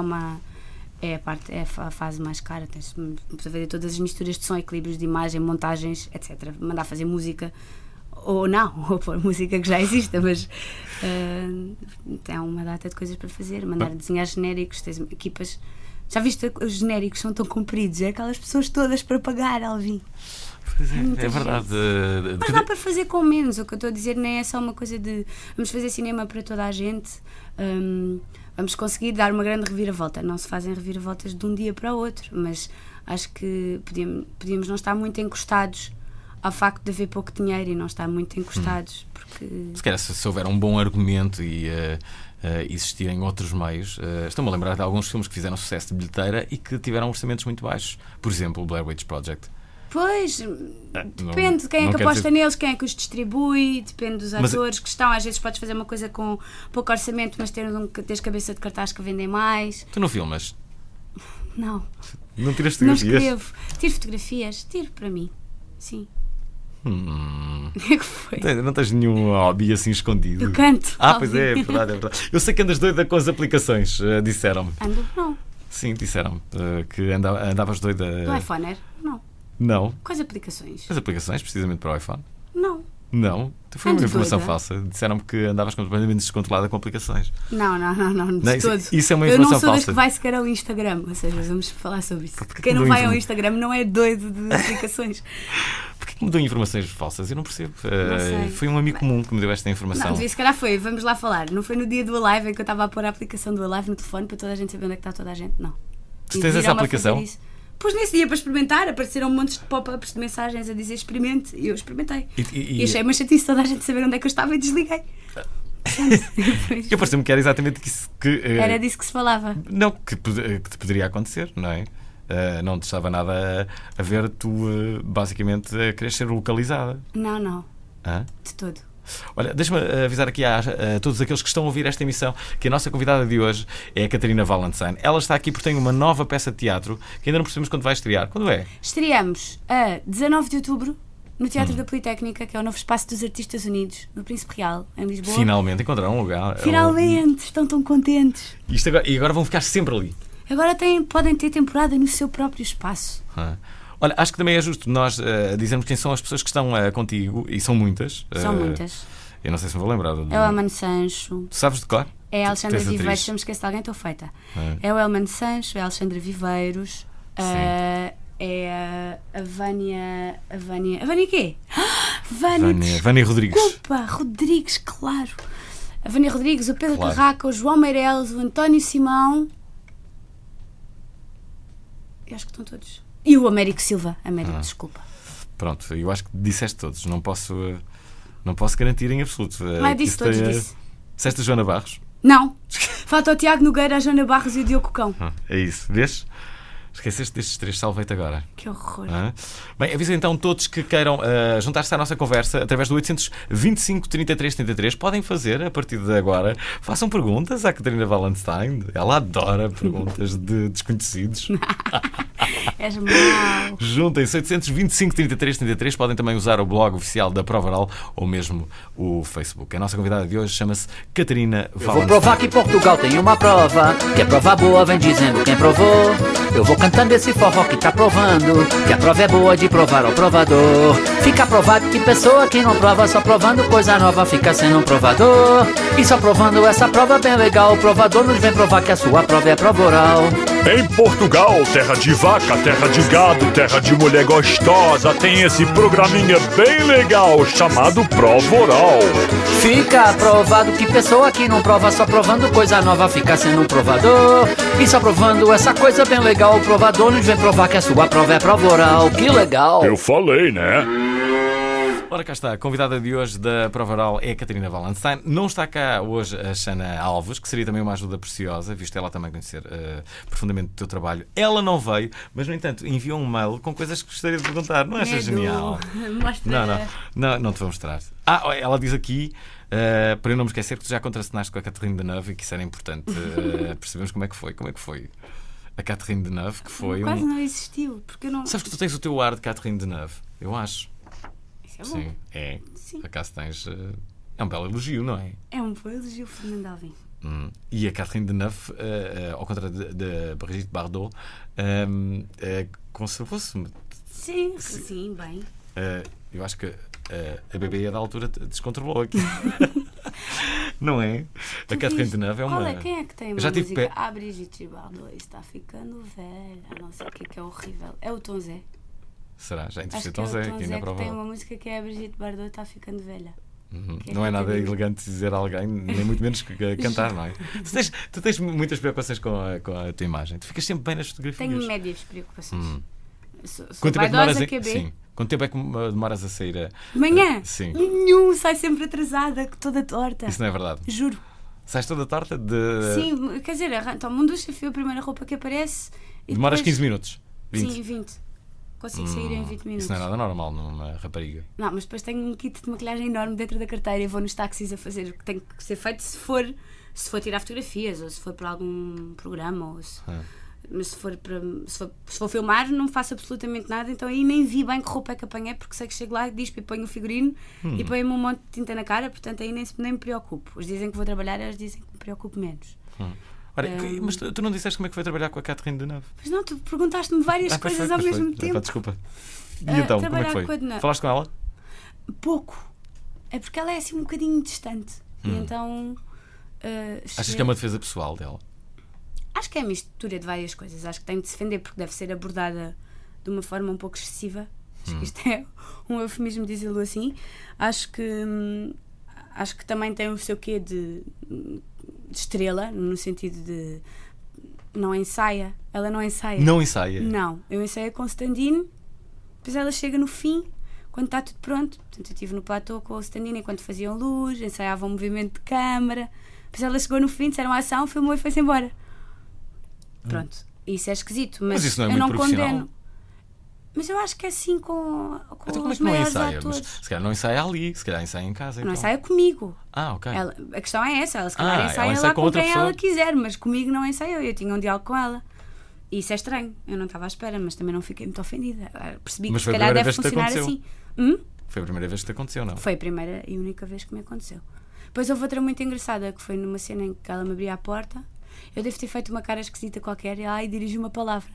a fase mais cara, tens de fazer todas as misturas de som, equilíbrios de imagem, montagens, etc. Mandar fazer música, ou pôr música que já exista, mas tem uma data de coisas para fazer, mandar desenhar genéricos, tens equipas. Já viste, os genéricos são tão compridos, é aquelas pessoas todas para pagar, Alvin. Pois é verdade. Mas dá para fazer com menos. O que eu estou a dizer nem é só uma coisa de vamos fazer cinema para toda a gente, vamos conseguir dar uma grande reviravolta. Não se fazem reviravoltas de um dia para o outro, mas acho que podíamos não estar muito encostados ao facto de haver pouco dinheiro e não estar muito encostados, porque... Se calhar se houver um bom argumento e existirem outros meios, estou-me a lembrar de alguns filmes que fizeram sucesso de bilheteira e que tiveram orçamentos muito baixos. Por exemplo, o Blair Witch Project. Pois, depende de quem é que aposta neles, quem é que os distribui, depende dos atores que estão. Às vezes podes fazer uma coisa com pouco orçamento, mas tens cabeça de cartaz que vendem mais. Tu não filmas? Não. Não tiras Não fotografias? escrevo. Tiro fotografias, tiro para mim. Sim. O que é que foi? Não tens nenhum hobby assim escondido? Eu canto. Pois é verdade. Eu sei que andas doida com as aplicações, disseram-me. Ando? Não. Sim, disseram-me que andavas doida. Do iPhone, não. Não. Quais aplicações? As aplicações, precisamente para o iPhone. Não. Não. Foi uma Ando informação doida. falsa. Disseram-me que andavas completamente descontrolada com aplicações. Não, de Não, todo. isso é uma Eu não informação sou das falsa. que vai sequer ao Instagram, ou seja, vamos falar sobre isso. Porquê Quem não mudou vai ao informa- Instagram não é doido de aplicações. Porquê que me dão informações falsas? Eu não percebo. sei. Foi um amigo comum que me deu esta informação. Não, se calhar foi, vamos lá falar. Não foi no dia do Alive em que eu estava a pôr a aplicação do Alive no telefone para toda a gente saber onde é que está toda a gente? Não. Tu E tens essa viram-me a aplicação? fazer isso. Pus nesse dia para experimentar, apareceram montes de pop-ups de mensagens a dizer experimente e eu experimentei. E achei uma chatice toda a gente saber onde é que eu estava e desliguei. Eu pareceu-me que era exatamente isso que. Era disso que se falava. Não, que te poderia acontecer, não é? Não te estava nada a ver tu, basicamente, a querer ser localizada. Não, Hã? de todo. Olha, deixa-me avisar aqui a todos aqueles que estão a ouvir esta emissão que a nossa convidada de hoje é a Catarina Wallenstein. Ela está aqui porque tem uma nova peça de teatro que ainda não percebemos quando vai estrear. Quando é? Estreamos a 19 de outubro no Teatro da Politécnica, que é o novo espaço dos Artistas Unidos, no Príncipe Real, em Lisboa. Finalmente encontraram um lugar. Finalmente, estão tão contentes. E agora vão ficar sempre ali. Agora podem ter temporada no seu próprio espaço. Olha, acho que também é justo nós dizermos quem são as pessoas que estão contigo, e são muitas. São muitas. Eu não sei se me vou lembrar. É o Elman Sancho, Tu sabes de cor? é a Alexandra tens atriz. Viveiros, se eu me esqueço de alguém, estou feita. É o Elman Sancho, é a Alexandra Viveiros, é a Vânia. A Vânia quê? Vânia Rodrigues. Desculpa, Rodrigues, claro. A Vânia Rodrigues, o Pedro Claro. Carraca, o João Meireles, o António Simão. Eu acho que estão todos. E o Américo Silva. Américo, desculpa. Pronto, eu acho que disseste todos. Não posso garantir em absoluto. Mas disse todos, disse. Disseste a Joana Barros? Não. Falta o Tiago Nogueira, a Joana Barros e o Diogo Cão. É isso, vês? Esqueceste destes três, salvei-te agora. Que horror. Bem, avisa então todos que queiram juntar-se à nossa conversa através do 825 33 33. Podem fazer a partir de agora. Façam perguntas à Catarina Wallenstein. Ela adora perguntas de desconhecidos. És mau. Juntem-se 825 33 33. Podem também usar o blog oficial da Prova Oral ou mesmo o Facebook. A nossa convidada de hoje chama-se Catarina Vou Wallenstein. provar que Portugal tem uma prova, que a prova boa vem dizendo quem provou. Eu vou cantando esse forró que tá provando, que a prova é boa de provar ao provador. Fica provado que pessoa que não prova, só provando coisa nova fica sendo um provador. E só provando essa prova bem legal, o provador nos vem provar que a sua prova é prova oral. Em Portugal, terra de vaca, terra de gado, terra de mulher gostosa, tem esse programinha bem legal chamado Prova Oral. Fica provado que pessoa que não prova, só provando coisa nova fica sendo um provador. E só provando essa coisa bem legal, o provador nos vem provar que a sua prova é prova oral. Que legal! Eu falei, né? Ora, cá está, a convidada de hoje da Prova Oral é a Catarina Wallenstein. Não está cá hoje a Xana Alves, que seria também uma ajuda preciosa, visto ela também conhecer profundamente o teu trabalho. Ela não veio, mas, no entanto, enviou um mail com coisas que gostaria de perguntar. Não achas genial? Mostra. Não te vou mostrar. Ela diz aqui, para eu não me esquecer, que tu já contracenaste com a Catherine Deneuve e que isso era importante. Percebemos como é que foi. Como é que foi? A Catherine Deneuve, que foi Quase não existiu, porque eu não. Sabes que tu tens o teu ar de Catherine Deneuve? Eu acho. Isso é bom. Sim, é. Sim. Acaso tens. É um belo elogio, não é? É um bom elogio, Fernando Alvim. E a Catherine Deneuve, ao contrário de Brigitte Bardot, conservou-se. Sim, bem. Eu acho que a bebê da altura descontrolou aqui. Não é? A Catherine Deneuve é uma. Quem é que tem uma Já tive música? A Brigitte Bardot está ficando velha. Não sei o que é horrível. É o Tom Zé. Será? Já Acho entrevistei que é Tom Zé o Tom aqui Zé na que prova. tem uma música que é a Brigitte Bardot está ficando velha. Que Não é nada Catarina. elegante dizer a alguém, nem muito menos que cantar, não é? Tu tens muitas preocupações com a tua imagem. Tu ficas sempre bem nas fotografias. Tenho médias preocupações. Sou Quanto tempo é que vaidosa, demoras que é B. Sim. Quanto tempo é que demoras a sair? De manhã? Sim. Nenhum, sai sempre atrasada, toda torta. Isso não é verdade. Juro. Sais toda torta de. Sim, quer dizer, tomo um duche, enfio a primeira roupa que aparece e Demoras depois... 15 minutos. 20. Sim, 20. Consigo sair em 20 minutos. Isso não é nada normal numa rapariga. Não, mas depois tenho um kit de maquilhagem enorme dentro da carteira e vou nos táxis a fazer o que tem que ser feito se for tirar fotografias ou se for para algum programa ou se... Mas se for filmar não faço absolutamente nada, então aí nem vi bem que roupa é que apanhei, porque sei que chego lá, dispo e ponho o figurino e ponho-me um monte de tinta na cara, portanto aí nem me preocupo. Os dias em que vou trabalhar é os dias em que me preocupo menos. Ora, mas tu não disseste como é que foi trabalhar com a Catherine Deneuve? Mas não, tu perguntaste-me várias coisas ao mesmo tempo. Desculpa. E então, como é que foi? Falaste com ela? Pouco. É porque ela é assim um bocadinho distante. E então... Achas que é uma defesa pessoal dela? Acho que é a mistura de várias coisas. Acho que tem de se defender porque deve ser abordada de uma forma um pouco excessiva. Acho que isto é um eufemismo dizê-lo assim. Acho que também tem o seu quê de estrela, no sentido de não ensaia. Ela não ensaia. Não ensaia? Não. Eu ensaio com o stand-in, depois ela chega no fim, quando está tudo pronto. Portanto, eu estive no platô com o stand-in enquanto faziam luz, ensaiavam um movimento de câmara. Depois ela chegou no fim, disseram a ação, filmou e foi-se embora. Pronto. Isso é esquisito, mas isso não é eu muito não profissional. Condeno. Mas eu acho que é assim com Então como é os que não maiores ensaia? atores. Mas, se calhar não ensaia ali, se calhar ensaia em casa. Não então. ensaia comigo. Ok. A questão é essa, ela se calhar ela ensaia ensaia lá com com outra quem pessoa. ela quiser, mas comigo não ensaiou, eu tinha um diálogo com ela. E isso é estranho, eu não estava à espera, mas também não fiquei muito ofendida. Percebi Mas que foi se a calhar primeira deve vez que te funcionar aconteceu? assim. Foi a primeira vez que te aconteceu, não? Foi a primeira e única vez que me aconteceu. Depois houve outra muito engraçada, que foi numa cena em que ela me abria a porta, eu devo ter feito uma cara esquisita qualquer e ela dirigiu uma palavra,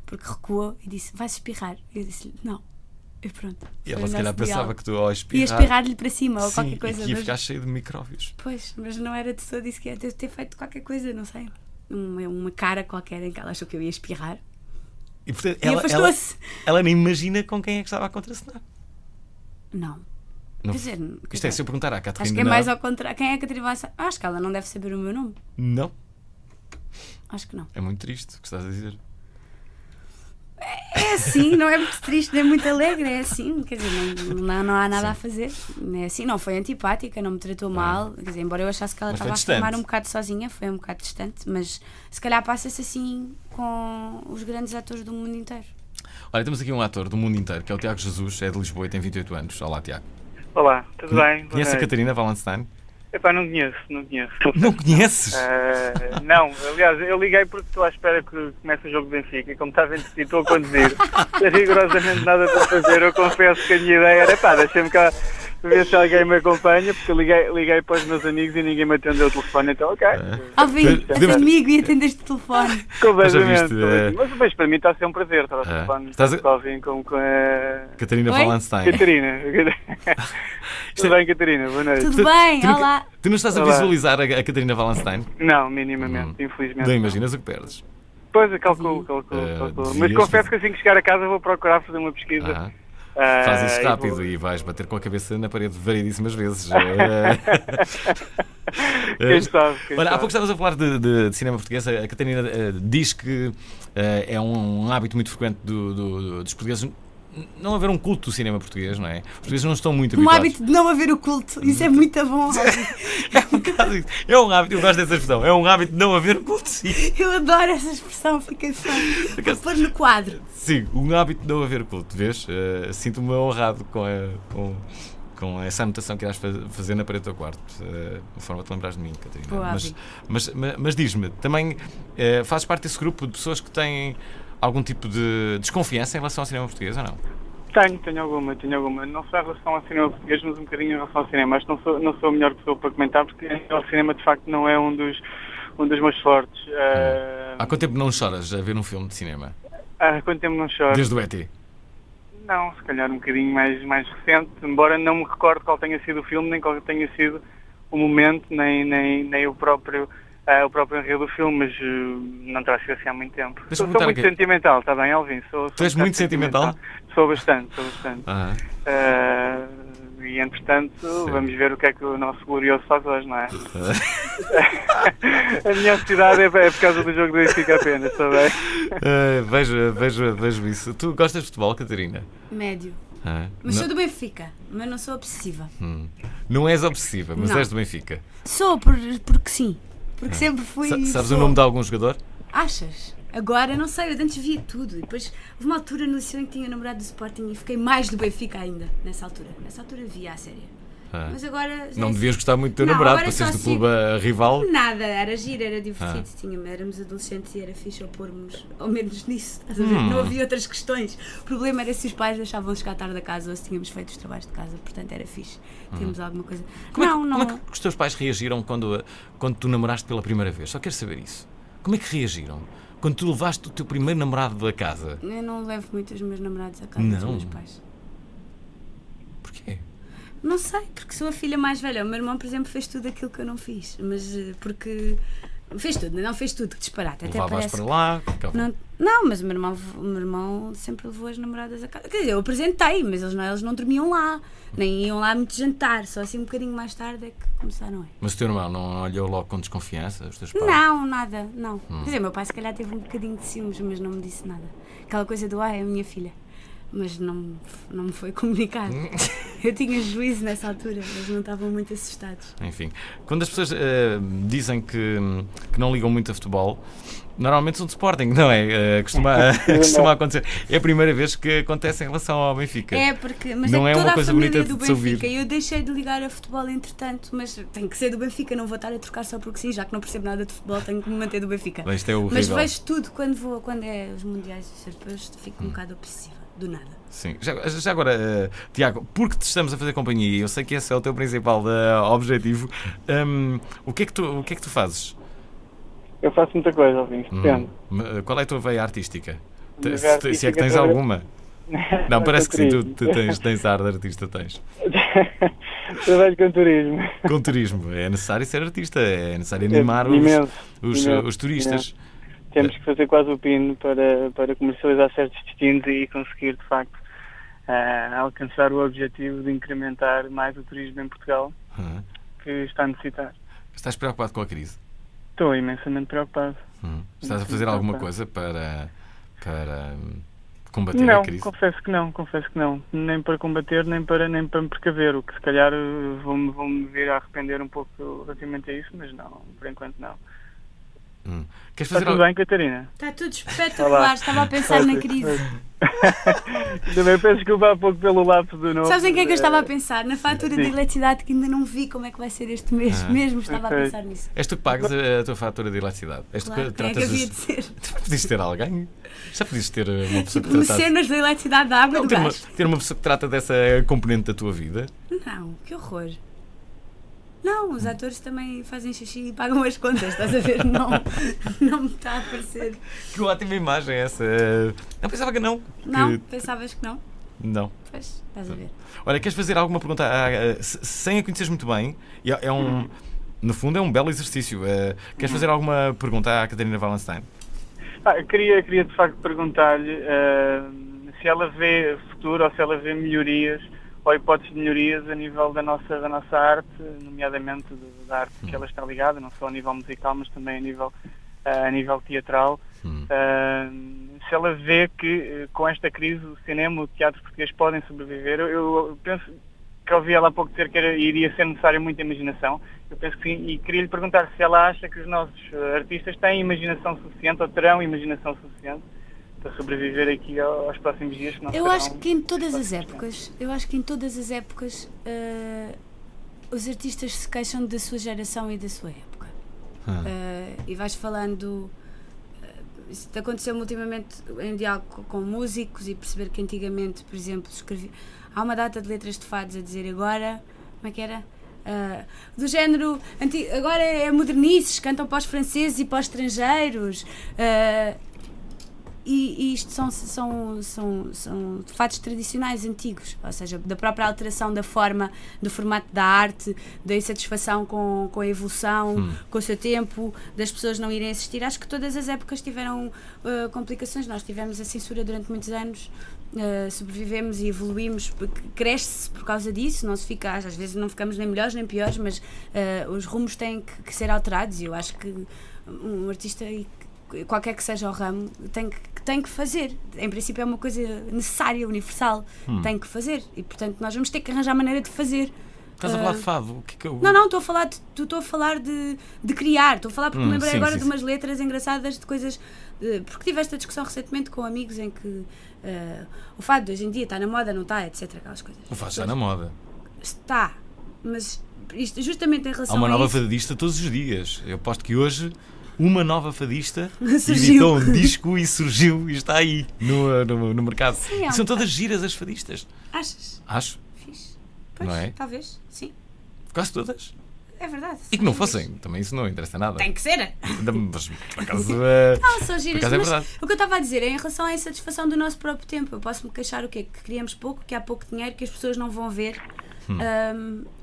porque recuou e disse, vais espirrar. E eu disse-lhe, não. E pronto. E ela se calhar pensava que tu ao espirrar... ia espirrar-lhe para cima ou Sim, qualquer coisa. e que ia mas... ficar cheio de micróbios. Pois, mas não era de todo isso que ia ter feito qualquer coisa, não sei. Uma cara qualquer em que ela achou que eu ia espirrar. E portanto, E afastou-se. Ela nem imagina com quem é que estava a contracenar. Não. Não. Quer dizer, Isto é, se eu perguntar à Catherine acho que é mais ao contrário. Quem é que a Catarina Valentine? Acho que ela não deve saber o meu nome. Não. Acho que não. É muito triste o que estás a dizer. É assim, não é muito triste, nem muito alegre, é assim, quer dizer, não há nada a fazer. É assim, não foi antipática, não me tratou mal, quer dizer, embora eu achasse que ela Mas foi estava a distante. filmar um bocado sozinha, foi um bocado distante, mas se calhar passa-se assim com os grandes atores do mundo inteiro. Olha, temos aqui um ator do mundo inteiro, que é o Tiago Jesus, é de Lisboa e tem 28 anos. Olá, Tiago. Olá, tudo bem? Conhece a Catarina Valentine? Epá, não conheço. Não conheces? Não, aliás, eu liguei porque estou à espera que comece o jogo do Benfica e como está a ver, estou a conduzir, não tenho rigorosamente nada para fazer. Eu confesso que a minha ideia era, pá, deixa-me cá ver se alguém me acompanha, porque eu liguei para os meus amigos e ninguém me atendeu o telefone, então ok. Alvin, és amigo e atendeste o telefone. Completamente. Mas depois para mim está a ser um prazer estar ao telefone. Estás a- Estou a ouvir com a Catarina Oi? Valentine. Catarina. Tudo bem, Catarina? Boa noite. Tudo bem, olá. Tu não estás a Olá. visualizar a Catarina Valentine? Não, minimamente, infelizmente. Não imaginas o que perdes. Pois, eu calculo. devias Mas confesso fazer. que assim que chegar a casa vou procurar fazer uma pesquisa. Faz isso e rápido vou- e vais bater com a cabeça na parede variedíssimas vezes. Quem sabe, quem Olha, há sabe. pouco estavas a falar de cinema português. A Catarina diz que é um hábito muito frequente dos portugueses não haver um culto do cinema português, não é? Os portugueses não estão muito Um habituados. hábito de não haver o culto, isso é muito bom. É um bocado isso. É um hábito, eu gosto dessa expressão. É um hábito de não haver culto, sim. Eu adoro essa expressão, fiquei fã. Vou pôr no quadro. Sim, um hábito de não haver culto, vês? Sinto-me honrado com essa anotação que irás fazer na parede do teu quarto. De forma a te lembrares de mim, Catarina. Boa, Mas diz-me, também fazes parte desse grupo de pessoas que têm algum tipo de desconfiança em relação ao cinema português ou não? Tenho alguma. Não só em relação ao cinema português, mas um bocadinho em relação ao cinema. Acho que não sou a melhor pessoa para comentar, porque o cinema de facto não é um dos meus fortes. Há quanto tempo não choras a ver um filme de cinema? Há quanto tempo não choro? Desde o ET? Não, se calhar um bocadinho mais recente, embora não me recorde qual tenha sido o filme, nem qual tenha sido o momento, nem o próprio enredo do filme, mas não terá sido assim há muito tempo. Sou muito sentimental, está bem, Alvin? Tu és muito sentimental? Sou bastante. Aham. E entretanto, vamos ver o que é que o nosso glorioso faz hoje, não é? A minha ansiedade é por causa do jogo do Benfica apenas, está bem? Vejo isso. Tu gostas de futebol, Catarina? Médio. Ah, Mas não, sou do Benfica, mas não sou obsessiva. não és obsessiva, mas Não. és do Benfica. Sou, porque sim. Porque sempre fui. Sabes sou. o nome de algum jogador? Achas? Agora não sei, eu antes via tudo. E depois houve uma altura no liceu em que tinha namorado do Sporting e fiquei mais do Benfica ainda, nessa altura. Nessa altura via a série. Mas agora. já Não é devias gostar muito do teu Não, namorado, agora para seres só do clube rival. Nada, era giro, era divertido. Éramos adolescentes e era fixe opormos, ao menos nisso. Estás a ver? Não havia outras questões. O problema era se os pais deixavam chegar tarde a casa ou se tínhamos feito os trabalhos de casa. Portanto, era fixe. Tínhamos alguma coisa. Como é que os teus pais reagiram quando tu namoraste pela primeira vez? Só quero saber isso. como é que reagiram? Quando tu levaste o teu primeiro namorado a casa? Eu não levo muito os meus namorados a casa dos Não? meus pais. Porquê? Não sei, porque sou a filha mais velha. O meu irmão, por exemplo, fez tudo aquilo que eu não fiz. Mas porque... Fez tudo, não fez tudo, que disparate. Até Levavas parece para lá? Ficava... Não, mas o meu irmão sempre levou as namoradas a casa. Quer dizer, eu apresentei, mas eles não dormiam lá. Nem iam lá muito jantar. Só assim um bocadinho mais tarde é que começaram a ir. Mas o teu irmão não olhou logo com desconfiança os teus pais? Não, nada, não. Quer dizer, meu pai se calhar teve um bocadinho de ciúmes, mas não me disse nada. Aquela coisa do, é a minha filha. Mas não me foi comunicado. Eu tinha juízo nessa altura, eles não estavam muito assustados. Enfim, quando as pessoas dizem que não ligam muito a futebol, normalmente são de Sporting, não é? Costuma acontecer. É a primeira vez que acontece em relação ao Benfica. É, porque, mas não é é toda uma a coisa família bonita do de se ouvir. Benfica. Eu deixei de ligar a futebol entretanto, mas tem que ser do Benfica, não vou estar a trocar só porque sim, já que não percebo nada de futebol, tenho que me manter do Benfica. Isto é horrível. Mas vejo tudo quando é os mundiais e europeus, fico um bocado obsessiva, do nada. Sim. Já agora, Tiago, porque te estamos a fazer companhia e eu sei que esse é o teu principal objetivo, o que é que tu fazes? Eu faço muita coisa, ouvintes, depende. Qual é a tua veia artística? Minha Se veia é que artística tens toda- alguma? Não, parece que sim, tu turismo. tens ar de artista, tens. Trabalho com turismo. Com turismo, é necessário ser artista, é necessário animar Imenso, os turistas. Temos que fazer quase o pino para comercializar certos destinos e conseguir, de facto, alcançar o objetivo de incrementar mais o turismo em Portugal, que está a necessitar. Estás preocupado com a crise? Estou imensamente preocupado. Estás a fazer alguma coisa para combater a Não, crise? confesso que não. Nem para combater, nem para me precaver. O que se calhar vou-me vir a arrepender um pouco relativamente a isso, mas não, por enquanto não. Queres Está fazer tudo bem, Catarina? Está tudo espetacular, estava a pensar na crise. Também peço desculpa há pouco pelo lapso do nome. Sabes em que é que eu estava a pensar? Na fatura de eletricidade, que ainda não vi como é que vai ser este mês. Mesmo estava a pensar nisso. És tu que pagas a tua fatura de eletricidade? És tu Claro, que quem é que tratas havia de ser? Tu podias ter alguém? Já podias ter uma pessoa que tratasse... Mecenas da eletricidade, da água, Não, do gás. ter uma pessoa que trata dessa componente da tua vida? Não, que horror. Não, os atores também fazem xixi e pagam as contas, estás a ver? Não me está a parecer. Que ótima imagem essa. Não, pensava que não. Não, pensavas que não? Não. Pois, estás a ver. Olha, queres fazer alguma pergunta sem a conheceres muito bem? No fundo é um belo exercício. Queres fazer alguma pergunta à Catarina Wallenstein? Queria de facto perguntar-lhe se ela vê futuro ou se ela vê melhorias ou hipóteses de melhorias a nível da nossa arte, nomeadamente da arte que ela está ligada, não só a nível musical, mas também a nível teatral. Se ela vê que com esta crise o cinema, o teatro português podem sobreviver. Eu penso que ouvi ela há pouco dizer que iria ser necessária muita imaginação. Eu penso que sim, e queria lhe perguntar se ela acha que os nossos artistas têm imaginação suficiente ou terão imaginação suficiente para sobreviver aqui aos próximos dias. Que não Eu serão acho que em todas as épocas, os artistas se queixam da sua geração e da sua época. E vais falando, isso aconteceu ultimamente em diálogo com músicos e perceber que antigamente, por exemplo, há uma data de letras de fados a dizer agora, como é que era? Do género, agora é modernices, cantam para os franceses e para os estrangeiros. E isto são fatos tradicionais antigos, ou seja, da própria alteração da forma, do formato da arte, da insatisfação com a evolução, com o seu tempo, das pessoas não irem assistir. Acho que todas as épocas tiveram complicações. Nós tivemos a censura durante muitos anos, sobrevivemos e evoluímos, cresce-se por causa disso, não se fica, às vezes não ficamos nem melhores nem piores, mas os rumos têm que ser alterados e eu acho que um artista, qualquer que seja o ramo, tem que fazer. Em princípio é uma coisa necessária, universal, tem que fazer e portanto nós vamos ter que arranjar maneira de fazer. Estás a falar de fado? O que é que eu... Não, estou a falar de criar, estou a falar porque me lembrei agora sim. de umas letras engraçadas de coisas, porque tive esta discussão recentemente com amigos em que o fado de hoje em dia está na moda, não está, etc, aquelas coisas. O fado está na moda. Está, mas isto justamente em relação Há uma a nova isso, fadista todos os dias. Eu aposto que hoje uma nova fadista Surgiu. editou um disco e surgiu e está aí no mercado. Sim, E são todas giras as fadistas. achas? Acho. Fixe. Pois, Não é? talvez, sim. Quase todas. É verdade. E que não fossem, também isso não interessa nada. Tem que ser. Mas, por acaso, Não, são giras, por acaso é mas verdade. o que eu estava a dizer é em relação à insatisfação do nosso próprio tempo. Eu posso-me queixar o quê? Que criamos pouco, que há pouco dinheiro, que as pessoas não vão ver.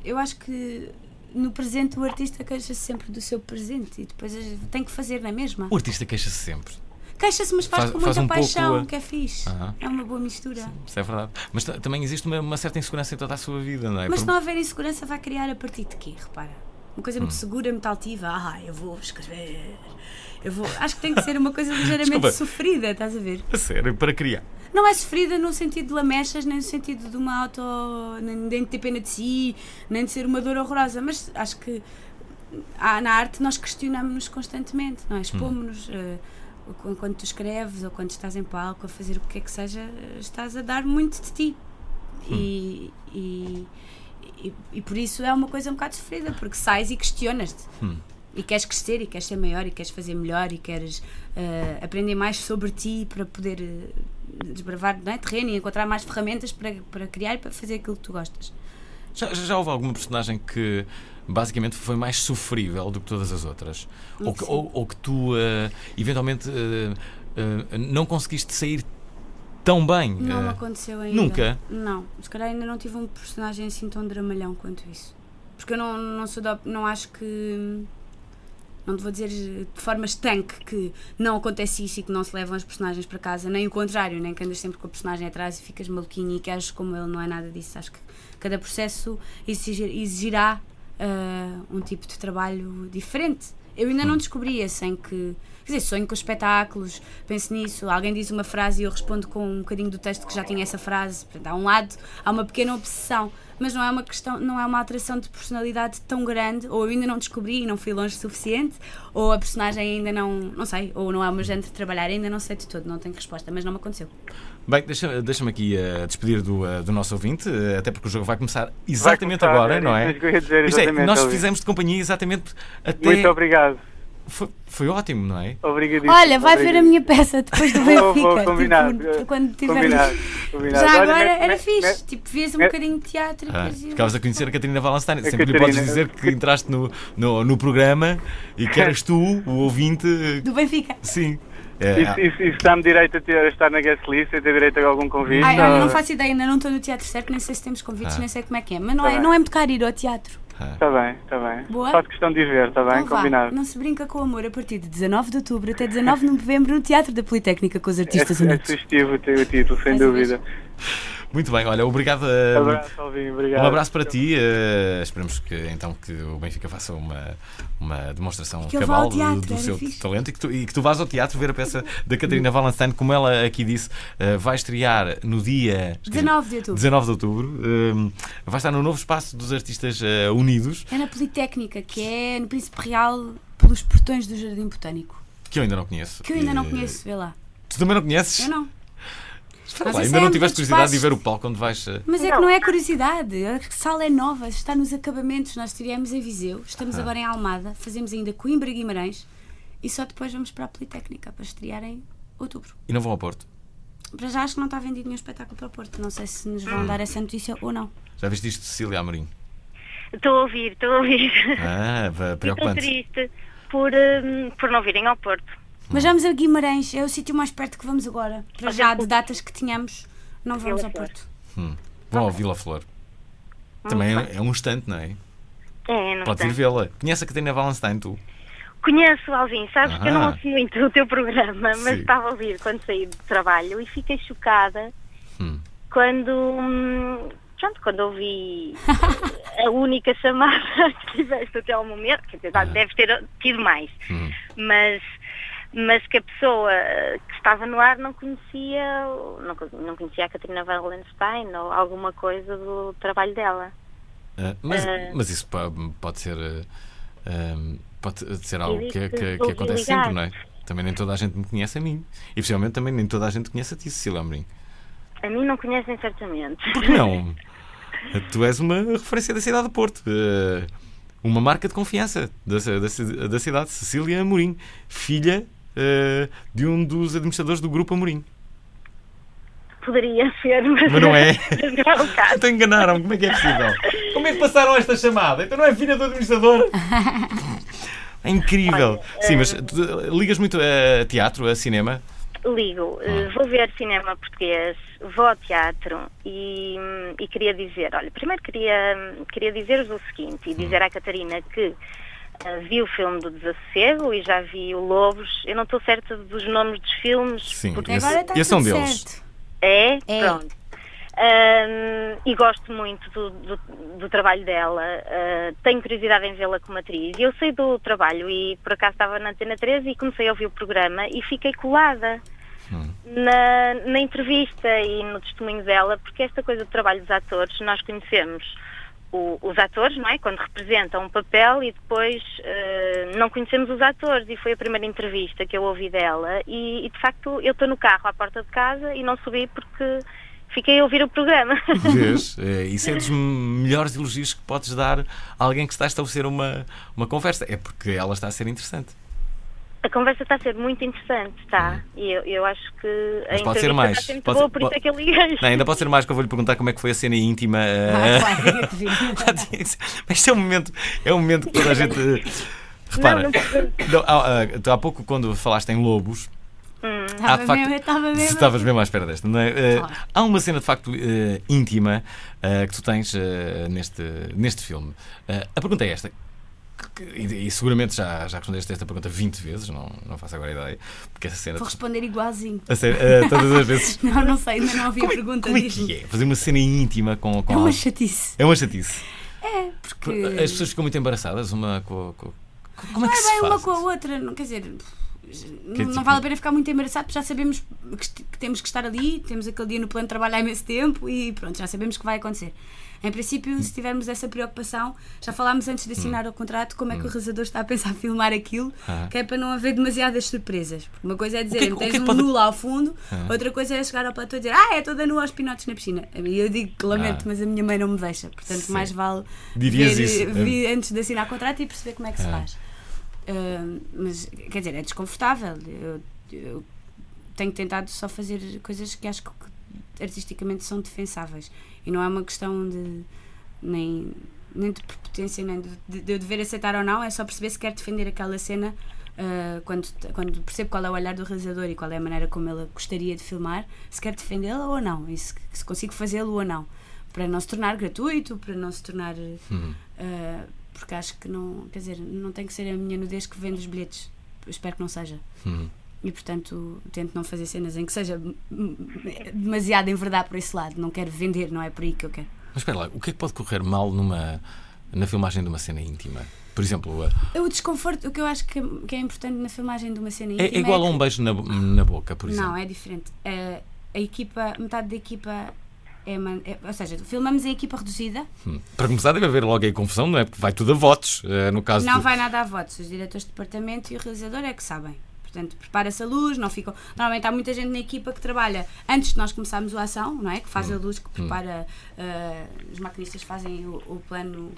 Eu acho que no presente o artista queixa-se sempre do seu presente e depois tem que fazer na mesma. O artista queixa-se sempre. Queixa-se, mas faz com faz muita um paixão, pouco, que é fixe. Aham. É uma boa mistura. Isso é verdade. Mas também existe uma certa insegurança em toda a sua vida, não é? Mas se não houver insegurança, vai criar a partir de quê? Repara. Uma coisa muito segura, muito altiva. Eu vou escrever. Acho que tem que ser uma coisa ligeiramente Desculpa. sofrida, estás a ver? A sério, para criar. Não é sofrida no sentido de lamechas, nem no sentido de uma nem de ter pena de si, nem de ser uma dor horrorosa, mas acho que na arte nós questionamos-nos constantemente, não é? Expomos-nos. Quando tu escreves ou quando estás em palco a fazer o que é que seja, estás a dar muito de ti. E por isso é uma coisa um bocado sofrida, porque sais e questionas-te. E queres crescer, e queres ser maior, e queres fazer melhor, e queres aprender mais sobre ti para poder desbravar, não é, terreno e encontrar mais ferramentas para criar e para fazer aquilo que tu gostas. Já houve alguma personagem que basicamente foi mais sofrível do que todas as outras? Ou que tu eventualmente não conseguiste sair tão bem? Não me aconteceu ainda. Nunca? Não, se calhar ainda não tive um personagem assim tão dramalhão quanto isso. Porque eu não sou não acho que. Não te vou dizer de forma estanque que não acontece isso e que não se levam os personagens para casa, nem o contrário, nem que andas sempre com o personagem atrás e ficas maluquinho e que ages como ele, não é nada disso. Acho que cada processo exigirá um tipo de trabalho diferente. Eu ainda não descobri esse em que. Quer dizer, sonho com espetáculos, penso nisso, alguém diz uma frase e eu respondo com um bocadinho do texto que já tinha essa frase. Portanto, há uma pequena obsessão, mas não é uma questão, não é uma alteração de personalidade tão grande, ou eu ainda não descobri e não fui longe o suficiente, ou a personagem ainda não sei, ou não é o meu género de trabalhar, ainda não sei de todo, não tenho resposta, mas não me aconteceu. Bem, deixa-me aqui despedir do nosso ouvinte, até porque o jogo vai começar exatamente agora, não é? Nós fizemos de companhia exatamente até... Muito obrigado. Foi ótimo, não é? Obrigadíssimo. Olha, vai ver a minha peça depois do Benfica. Vou combinar. Tipo, quando tiver... Combinado. Já Olha, agora era fixe, tipo, vias um bocadinho de teatro. Ficavas a conhecer a Catarina Wallenstein. Sempre lhe Catarina. podes dizer que entraste no programa e que eras tu, o ouvinte. Do Benfica. Sim. Isso dá-me direito a estar na guest list, a ter direito a algum convite? Olha, não faço ideia, ainda não estou no teatro certo, nem sei se temos convites, nem sei como é que é. Mas não é muito caro ir ao teatro. Está bem. Boa. Faço questão de ir ver, está bem? Então vá, Combinado. não se brinca com o amor a partir de 19 de outubro até 19 de novembro no Teatro da Politécnica com os artistas É unidos. sugestivo ter o título, sem dúvida. Muito bem, olha, obrigado. Abraço, Alvin, obrigado. Um abraço para ti. Esperemos que o Benfica faça uma demonstração Que eu vá ao cabal teatro, do era seu fixe. talento e que tu vás ao teatro ver a peça da Catarina Wallenstein, como ela aqui disse, vai estrear no dia 19 de outubro. 19 de outubro. Vai estar no novo espaço dos Artistas Unidos, É na Politécnica, que é no Príncipe Real, pelos portões do Jardim Botânico. que eu ainda não conheço. Que eu ainda não conheço, vê lá. Tu também não conheces? Eu não. Espera Mas lá, isso ainda é não um tiveste dos curiosidade de espaços- ver o palco quando vais. Mas é que não é curiosidade, a sala é nova, está nos acabamentos. Nós estivemos em Viseu, estamos agora em Almada, fazemos ainda Coimbra e Guimarães e só depois vamos para a Politécnica para estrear em outubro. E não vão ao Porto? Para já acho que não está vendido nenhum espetáculo para o Porto, não sei se nos vão dar essa notícia ou não. Já viste isto de Cecília Amorim? Estou a ouvir. Estou Preocupante. triste por não virem ao Porto. Mas vamos a Guimarães, é o sítio mais perto que vamos agora. Para já, de datas que tínhamos, não vamos ao Porto. Vão ao Vila Flor. Também é um instante, não é? Não Podes ir sei. vê-la. Conhece a Catarina Wallenstein, tu? Conheço, Alvin, sabes que eu não Ah. ouço muito o teu programa, mas Sim. estava a ouvir quando saí do trabalho e fiquei chocada quando ouvi a única chamada que tiveste até ao momento, quer dizer, deve ter tido mais, mas que a pessoa que estava no ar não conhecia a Catarina Wallenstein ou alguma coisa do trabalho dela. Mas isso pode ser algo que ouvi acontece ligar. sempre, não é? Também nem toda a gente me conhece a mim. E possivelmente também nem toda a gente conhece a ti, Cecília Amorim. A mim não conhecem certamente. Por que não? Tu és uma referência da cidade de Porto. Uma marca de confiança da cidade. Cecília Amorim, filha de um dos administradores do Grupo Amorim. Poderia ser, mas Mas não é? não é o caso. Então enganaram-me, como é que é possível? Como é que passaram esta chamada? Então não é filha do administrador? É incrível. Olha, Sim, mas tu ligas muito a teatro, a cinema? Ligo, vou ver cinema português, vou ao teatro e queria dizer, olha, primeiro queria dizer-vos o seguinte e dizer à Catarina que vi o filme do Desassossego e já vi o Lobos. Eu não estou certa dos nomes dos filmes. Sim, porque Agora está esse é um tudo deles. certo. É? É. Pronto. E gosto muito do trabalho dela. Tenho curiosidade em vê-la como atriz. Eu sei do trabalho e por acaso estava na Antena 13 e comecei a ouvir o programa e fiquei colada na entrevista e no testemunho dela, porque esta coisa do trabalho dos atores, nós conhecemos os atores, não é? Quando representam um papel e depois não conhecemos os atores, e foi a primeira entrevista que eu ouvi dela e de facto eu estou no carro à porta de casa e não subi porque fiquei a ouvir o programa. Vês? Isso é dos melhores elogios que podes dar a alguém que está a estabelecer uma conversa. É porque ela está a ser interessante. A conversa está a ser muito interessante, está. E eu acho que a Mas pode ser entrevista mais. está a ser muito boa, por isso é que eu liguei. Não, ainda pode ser mais, que eu vou lhe perguntar como é que foi a cena íntima. Claro, que giro. Mas isto é um momento que toda a gente. Repara, tu há pouco, quando falaste em lobos. Estava mesmo. Estavas mesmo à espera desta, não é? Claro. Há uma cena de facto íntima que tu tens neste filme. A pergunta é esta. E seguramente já respondeste esta pergunta 20 vezes, não faço agora ideia, porque essa cena. Vou responder igualzinho. Todas as vezes. Não sei, ainda não ouvi a pergunta. Como é que é? Fazer uma cena íntima com É uma chatice. É uma chatice. É, porque. As pessoas ficam muito embaraçadas uma com como é Não que é se bem faz? uma com a outra, não quer dizer. Não tipo- vale a pena ficar muito embaraçado, porque já sabemos que temos que estar ali, temos aquele dia no plano de trabalho há imenso tempo e pronto, já sabemos que vai acontecer. Em princípio, se tivermos essa preocupação, já falámos antes de assinar o contrato como é que o realizador está a pensar filmar aquilo, que é para não haver demasiadas surpresas. Porque uma coisa é dizer, tens um nu lá ao fundo, outra coisa é chegar ao platô e dizer, é toda nua aos pinotes na piscina. E eu digo que lamento, mas a minha mãe não me deixa. Portanto, Sim. mais vale Dirias ver, isso. ver antes de assinar o contrato e perceber como é que se faz. Mas, quer dizer, é desconfortável. Eu tenho tentado só fazer coisas que acho que artisticamente são defensáveis. E não é uma questão de nem de prepotência, nem de eu dever aceitar ou não, é só perceber se quer defender aquela cena. Quando percebo qual é o olhar do realizador e qual é a maneira como ele gostaria de filmar, se quer defendê-la ou não, e se consigo fazê-lo ou não, para não se tornar gratuito, para não se tornar porque acho que não, quer dizer, não tem que ser a minha nudez que vende os bilhetes. Eu espero que não seja. E portanto tento não fazer cenas em que seja demasiado em verdade por esse lado. Não quero vender, não é por aí que eu quero. Mas espera lá, o que é que pode correr mal na filmagem de uma cena íntima? Por exemplo, o desconforto, o que eu acho que é importante na filmagem de uma cena íntima é igual a um beijo na boca, por exemplo? Não, é diferente. A equipa, metade da equipa ou seja, filmamos em equipa reduzida. Para começar deve haver logo aí confusão, não é? Porque vai tudo a votos, no caso Não vai nada a votos, os diretores de departamento e o realizador é que sabem. Portanto, prepara-se a luz, não ficam. Normalmente há muita gente na equipa que trabalha antes de nós começarmos a ação, não é? Que faz a luz, que prepara. Os maquinistas fazem o plano,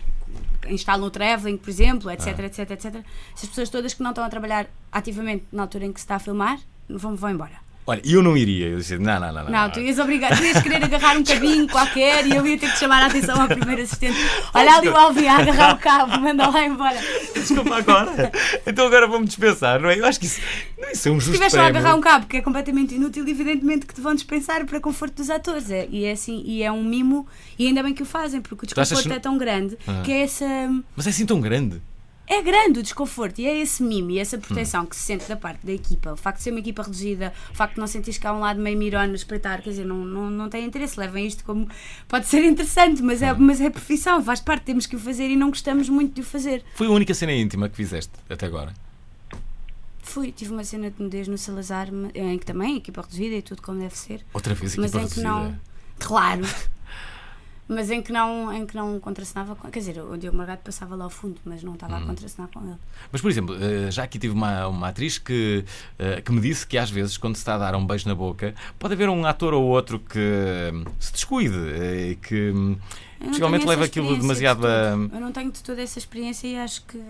instalam o travelling, por exemplo, etc, etc, etc. Essas pessoas todas que não estão a trabalhar ativamente na altura em que se está a filmar vão embora. Olha, eu não iria. Eu disse, não. Não, tu ias obrigado, tu ias querer agarrar um cabinho qualquer e eu ia ter que chamar a atenção ao primeiro assistente. Olha ali o Alvin a agarrar o cabo, manda lá embora. Desculpa agora. Então agora vamos dispensar, não é? Eu acho que isso é um justo Se estiveres só a prémio. agarrar um cabo que é completamente inútil, evidentemente que te vão dispensar para conforto dos atores. E é assim, e é um mimo, e ainda bem que o fazem, porque o desconforto é tão grande que é essa. Mas é assim tão grande? É grande o desconforto e é esse mimo e essa proteção que se sente da parte da equipa. O facto de ser uma equipa reduzida, o facto de não sentir que há um lado meio mirona a espreitar, quer dizer, não tem interesse. Levem isto como. Pode ser interessante, mas é profissão, faz parte, temos que o fazer e não gostamos muito de o fazer. Foi a única cena íntima que fizeste até agora? Tive uma cena de nudez no Salazar, em que também, equipa reduzida e tudo como deve ser. Outra vez, mas equipa em que reduzida? não. Claro! Mas em que não contracenava com... Quer dizer, o Diogo Morgado passava lá ao fundo, mas não estava a contracenar com ele. Mas, por exemplo, já aqui tive uma atriz que me disse que às vezes, quando se está a dar um beijo na boca, pode haver um ator ou outro que se descuide e que possivelmente leva aquilo demasiado a... Eu não tenho de toda essa experiência e acho que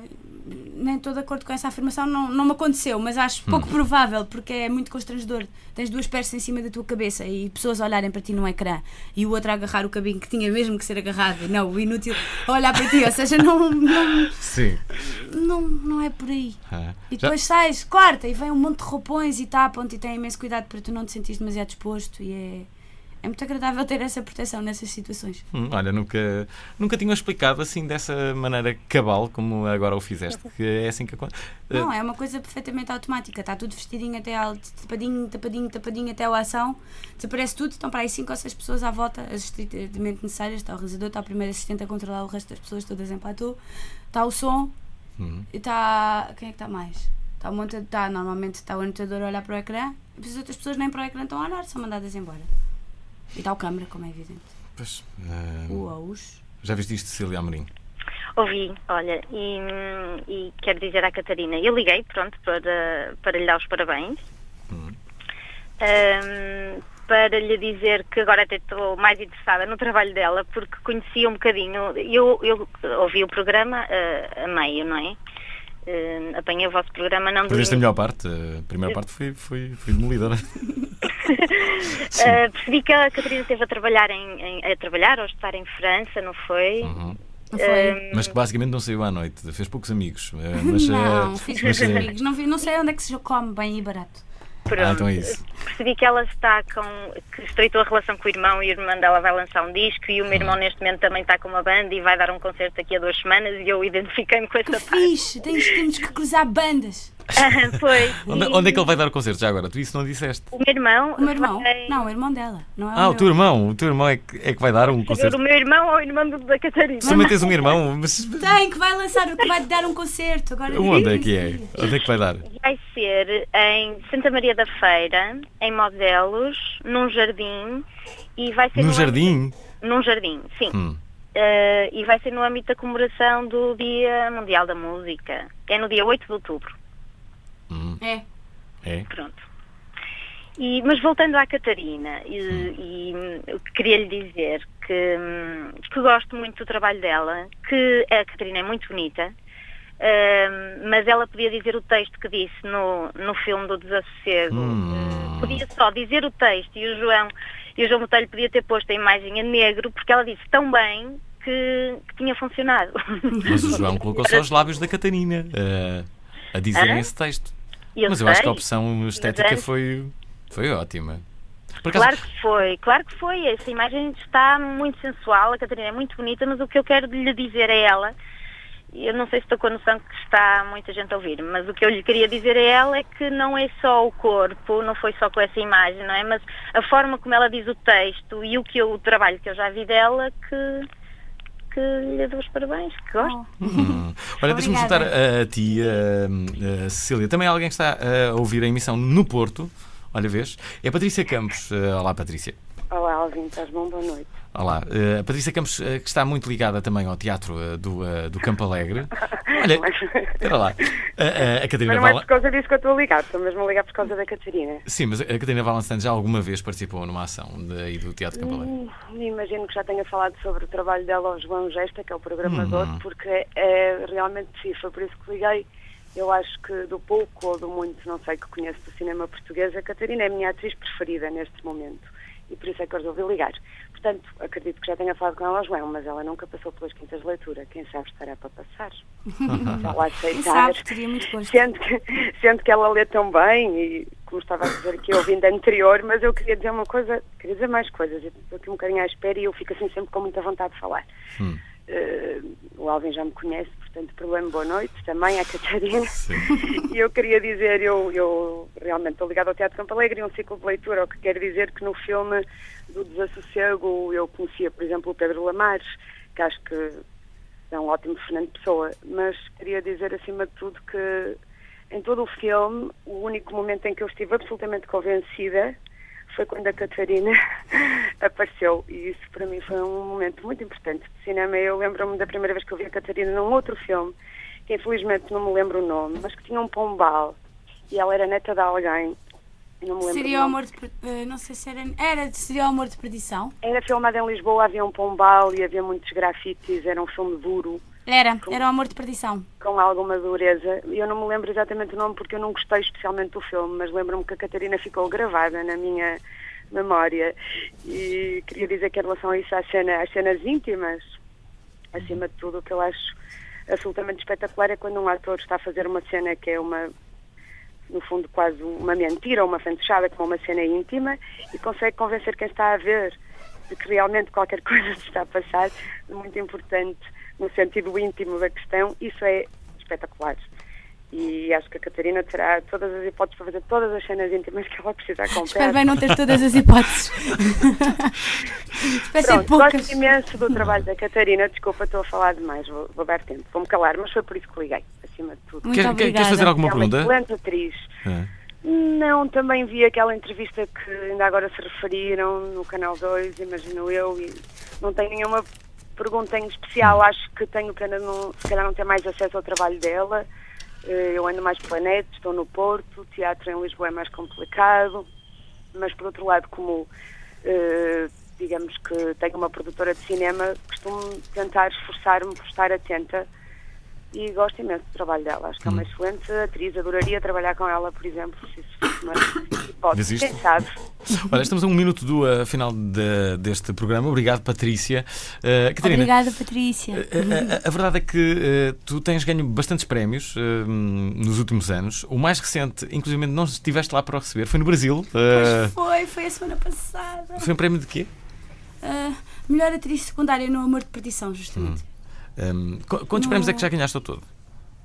nem estou de acordo com essa afirmação, não me aconteceu, mas acho pouco provável, porque é muito constrangedor. Tens duas peças em cima da tua cabeça e pessoas a olharem para ti no ecrã e o outro a agarrar o cabinho que tinha mesmo que ser agarrado, não, o inútil a olhar para ti, ou seja, Sim. Não é por aí. E depois sais, quarta, e vem um monte de roupões e tapam-te e têm imenso cuidado para tu não te sentires demasiado exposto e é muito agradável ter essa proteção nessas situações. Olha, nunca tinha explicado assim dessa maneira cabal como agora o fizeste, que é assim que acontece. Não, é uma coisa perfeitamente automática. Está tudo vestidinho até tapadinho até a ação. Desaparece tudo, estão para aí 5 ou 6 pessoas à volta, as estritamente necessárias. Está o realizador, está o primeiro assistente a controlar o resto das pessoas todas em platô. Está o som e está... Quem é que está mais? Normalmente está o anotador a olhar para o ecrã e as outras pessoas nem para o ecrã estão a olhar, são mandadas embora. E está o câmara, como é evidente. Pois, Já viste isto, Cecília Amorim? Ouvi, olha, e quero dizer à Catarina, eu liguei, pronto, para lhe dar os parabéns, para lhe dizer que agora até estou mais interessada no trabalho dela, porque conhecia um bocadinho, eu ouvi o programa a meio, não é? Apanhei o vosso programa não do Viste a melhor parte? A primeira parte foi demolidora. Percebi que a Catarina esteve a trabalhar ou estar em França, não foi? Mas que basicamente não saiu à noite, fez poucos amigos. Fiz poucos amigos, não sei onde é que se come bem e barato. Pronto. Então é isso. Percebi que ela que estreitou a relação com o irmão e o irmão dela vai lançar um disco e o meu irmão neste momento também está com uma banda e vai dar um concerto daqui a 2 semanas e eu identifiquei-me com essa parte. Fixe, temos que cruzar bandas. Foi. Onde é que ele vai dar o concerto já agora? Tu isso não disseste? O meu irmão? Não, o irmão dela. Não é o teu irmão. O teu irmão é que vai dar um concerto. O meu irmão ou o irmão da Catarina? Também tens um irmão? Mas... que vai dar um concerto. Agora onde é que é? Onde é que vai dar? Vai ser em Santa Maria da Feira, em Modelos, num jardim. E vai ser num jardim? Num jardim, sim. E vai ser no âmbito da comemoração do Dia Mundial da Música. É no dia 8 de outubro. É? Pronto. Mas voltando à Catarina, queria-lhe dizer que gosto muito do trabalho dela, que a Catarina é muito bonita, mas ela podia dizer o texto que disse no filme do Desassossego. Podia só dizer o texto e o João Botelho podia ter posto a imagem a negro, porque ela disse tão bem que tinha funcionado. Mas o João colocou só os lábios da Catarina a dizerem esse texto. Mas eu acho que a opção estética foi ótima. Claro que foi. Essa imagem está muito sensual, a Catarina é muito bonita, mas o que eu quero lhe dizer a ela, eu não sei se estou com a noção que está muita gente a ouvir, mas o que eu lhe queria dizer a ela é que não é só o corpo, não foi só com essa imagem, não é? Mas a forma como ela diz o texto e o trabalho que eu já vi dela que lhe dou os parabéns, que gosto. Olha, deixa-me juntar a ti, Cecília. Também alguém que está a ouvir a emissão no Porto. Olha, vês? É a Patrícia Campos. Olá, Patrícia. Olá, Alvin, estás bom? Boa noite. Olá. A Patrícia Campos, que está muito ligada também ao teatro do Campo Alegre. Olha, espera lá. A Catarina mas não é por causa disso que eu estou a ligar, estou mesmo a ligar por causa da Catarina. Sim, mas a Catarina Valençante já alguma vez participou numa ação do Teatro Campo Alegre? Imagino que já tenha falado sobre o trabalho dela ao João Gesta, que é o programador, porque realmente sim, foi por isso que liguei. Eu acho que do pouco ou do muito, não sei, que conheço do cinema português, a Catarina é a minha atriz preferida neste momento. E por isso é que eu resolvi ligar. Portanto, acredito que já tenha falado com ela ao João, mas ela nunca passou pelas quintas de leitura. Quem sabe estará para passar. Se ela aceitar. Teria muito gosto. Sendo que ela lê tão bem, e como estava a dizer aqui ouvindo anterior, mas eu queria dizer uma coisa, queria dizer mais coisas. Eu estou aqui um bocadinho à espera e eu fico assim sempre com muita vontade de falar. O Alvin já me conhece, portanto, problema, boa noite, também à Catarina. E eu queria dizer, eu realmente estou ligada ao Teatro Campo Alegre e um ciclo de leitura, o que quer dizer que no filme do Desassossego eu conhecia, por exemplo, o Pedro Lamares, que acho que é um ótimo Fernando Pessoa, mas queria dizer acima de tudo que em todo o filme o único momento em que eu estive absolutamente convencida foi quando a Catarina apareceu, e isso para mim foi um momento muito importante de cinema. Eu lembro-me da primeira vez que eu vi a Catarina num outro filme, que infelizmente não me lembro o nome, mas que tinha um pombal, e ela era neta de alguém. Não me lembro. Seria o Amor de... não sei se seria o Amor de Perdição? Era filmado em Lisboa, havia um pombal e havia muitos grafites, era um filme duro. Era o Amor de Perdição. Com alguma dureza. Eu não me lembro exatamente o nome porque eu não gostei especialmente do filme, mas lembro-me que a Catarina ficou gravada na minha memória. E queria dizer que em relação a isso, às cenas íntimas, acima de tudo, o que eu acho absolutamente espetacular é quando um ator está a fazer uma cena que é no fundo quase uma mentira ou uma fantochada, com uma cena íntima, e consegue convencer quem está a ver de que realmente qualquer coisa se está a passar. Muito importante no sentido íntimo da questão. Isso é espetacular. E acho que a Catarina terá todas as hipóteses para fazer todas as cenas íntimas que ela precisa comprar. Espero bem não ter todas as hipóteses. Espero ser poucas. Gosto imenso do trabalho da Catarina. Desculpa, estou a falar demais, vou dar tempo. Vou-me calar, mas foi por isso que liguei, acima de tudo. Muito obrigada. Queres fazer alguma pergunta? É uma excelente atriz. Não, também vi aquela entrevista que ainda agora se referiram no Canal 2, imagino eu, e não tenho nenhuma pergunta em especial. Acho que tenho pena de se calhar não ter mais acesso ao trabalho dela. Eu ando mais pela net, estou no Porto, o teatro em Lisboa é mais complicado, mas por outro lado, como digamos que tenho uma produtora de cinema, costumo tentar esforçar-me por estar atenta e gosto imenso do trabalho dela. Acho que é uma excelente atriz, adoraria trabalhar com ela, por exemplo, se isso fosse uma hipótese. Quem sabe? Olha, estamos a 1 minuto do final deste programa. Obrigado, Patrícia. Catarina, obrigada, Patrícia. A verdade é que tu tens ganho bastantes prémios nos últimos anos. O mais recente, inclusive, não estiveste lá para o receber, foi no Brasil. Pois foi a semana passada. Foi um prémio de quê? Melhor atriz secundária no Amor de Perdição, justamente. Quantos prémios é que já ganhaste ao todo?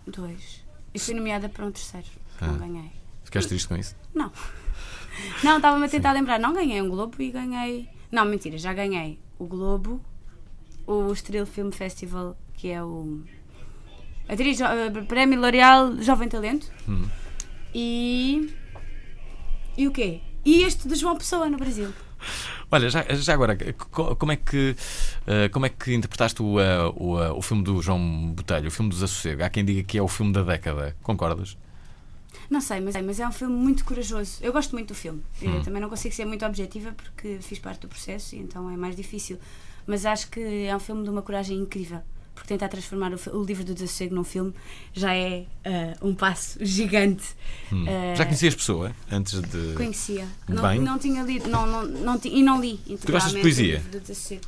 2. E fui nomeada para um terceiro. Não ganhei. Ficaste triste com isso? Não. Não, estava-me a tentar lembrar. Não ganhei um Globo e ganhei... Não, mentira, já ganhei o Globo, o Estoril Film Festival, que é o Prémio L'Oréal Jovem Talento. E o quê? E este de João Pessoa, no Brasil. Olha, já agora, como é que interpretaste o filme do João Botelho, o filme do Desassossego? Há quem diga que é o filme da década. Concordas? Não sei, mas é um filme muito corajoso. Eu gosto muito do filme. Eu também não consigo ser muito objetiva porque fiz parte do processo e então é mais difícil. Mas acho que é um filme de uma coragem incrível. Porque tentar transformar o livro do Desassossego num filme já é um passo gigante. Já conhecias pessoa antes de... Conhecia. Bem? Não tinha lido e não li integralmente. Tu gostas de poesia? O livro do Desassossego.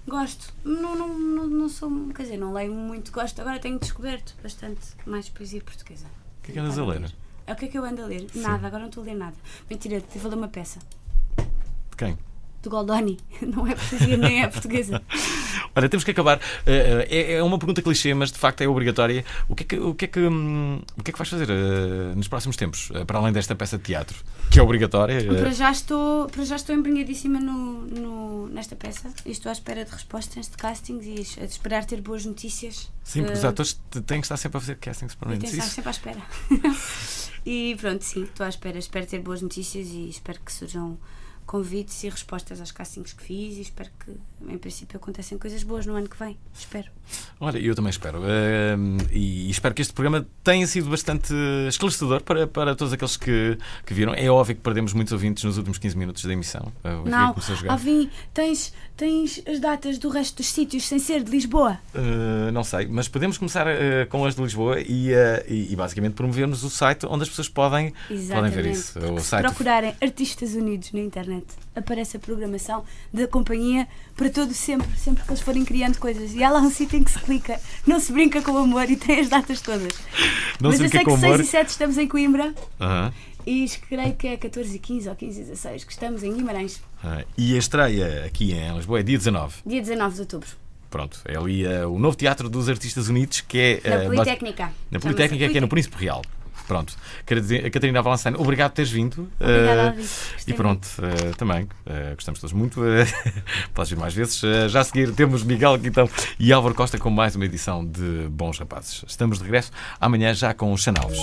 Gosto. Não sou... Quer dizer, não leio muito. Gosto. Agora tenho descoberto bastante mais poesia portuguesa. O que é que andas a ler? O que é que eu ando a ler? Sim. Nada. Agora não estou a ler nada. Mentira, estive a ler uma peça. De quem? De Goldoni. Não é portuguesa nem é portuguesa. Olha, temos que acabar. É uma pergunta clichê, mas de facto é obrigatória. O que é que vais fazer nos próximos tempos, para além desta peça de teatro, que é obrigatória? Para já estou embrenhadíssima nesta peça e estou à espera de respostas de castings e a esperar ter boas notícias. Sim, porque os atores têm que estar sempre a fazer castings para mim. Têm que estar sempre à espera. E pronto, sim, estou à espera. Espero ter boas notícias e espero que surjam convites e respostas aos castings que fiz e espero que, em princípio, acontecem coisas boas no ano que vem. Espero. Olha, eu também espero. E espero que este programa tenha sido bastante esclarecedor para todos aqueles que viram. É óbvio que perdemos muitos ouvintes nos últimos 15 minutos da emissão. Não, Alvin, tens as datas do resto dos sítios sem ser de Lisboa? Não sei, mas podemos começar com as de Lisboa e basicamente promovermos o site onde as pessoas podem ver isso. O site... procurarem Artistas Unidos na internet, aparece a programação da companhia para todo sempre que eles forem criando coisas. E há lá um sítio em que se clica, não se brinca com o amor e tem as datas todas. Não mas eu sei que 6 amor. E 7 estamos em Coimbra e creio que é 14 e 15 ou 15 e 16 que estamos em Guimarães. E a estreia aqui em Lisboa é dia 19. Dia 19 de outubro. Pronto, é ali o novo Teatro dos Artistas Unidos, que é... Na Politécnica. Na Politécnica, que é no Príncipe Real. Pronto, quero dizer, a Catarina Valenstein, obrigado por teres vindo. Obrigada, Alvin. E pronto, também gostamos todos muito. Podes vir mais vezes. Já a seguir temos Miguel Quintão e Álvaro Costa com mais uma edição de Bons Rapazes. Estamos de regresso amanhã já com os Chanalves.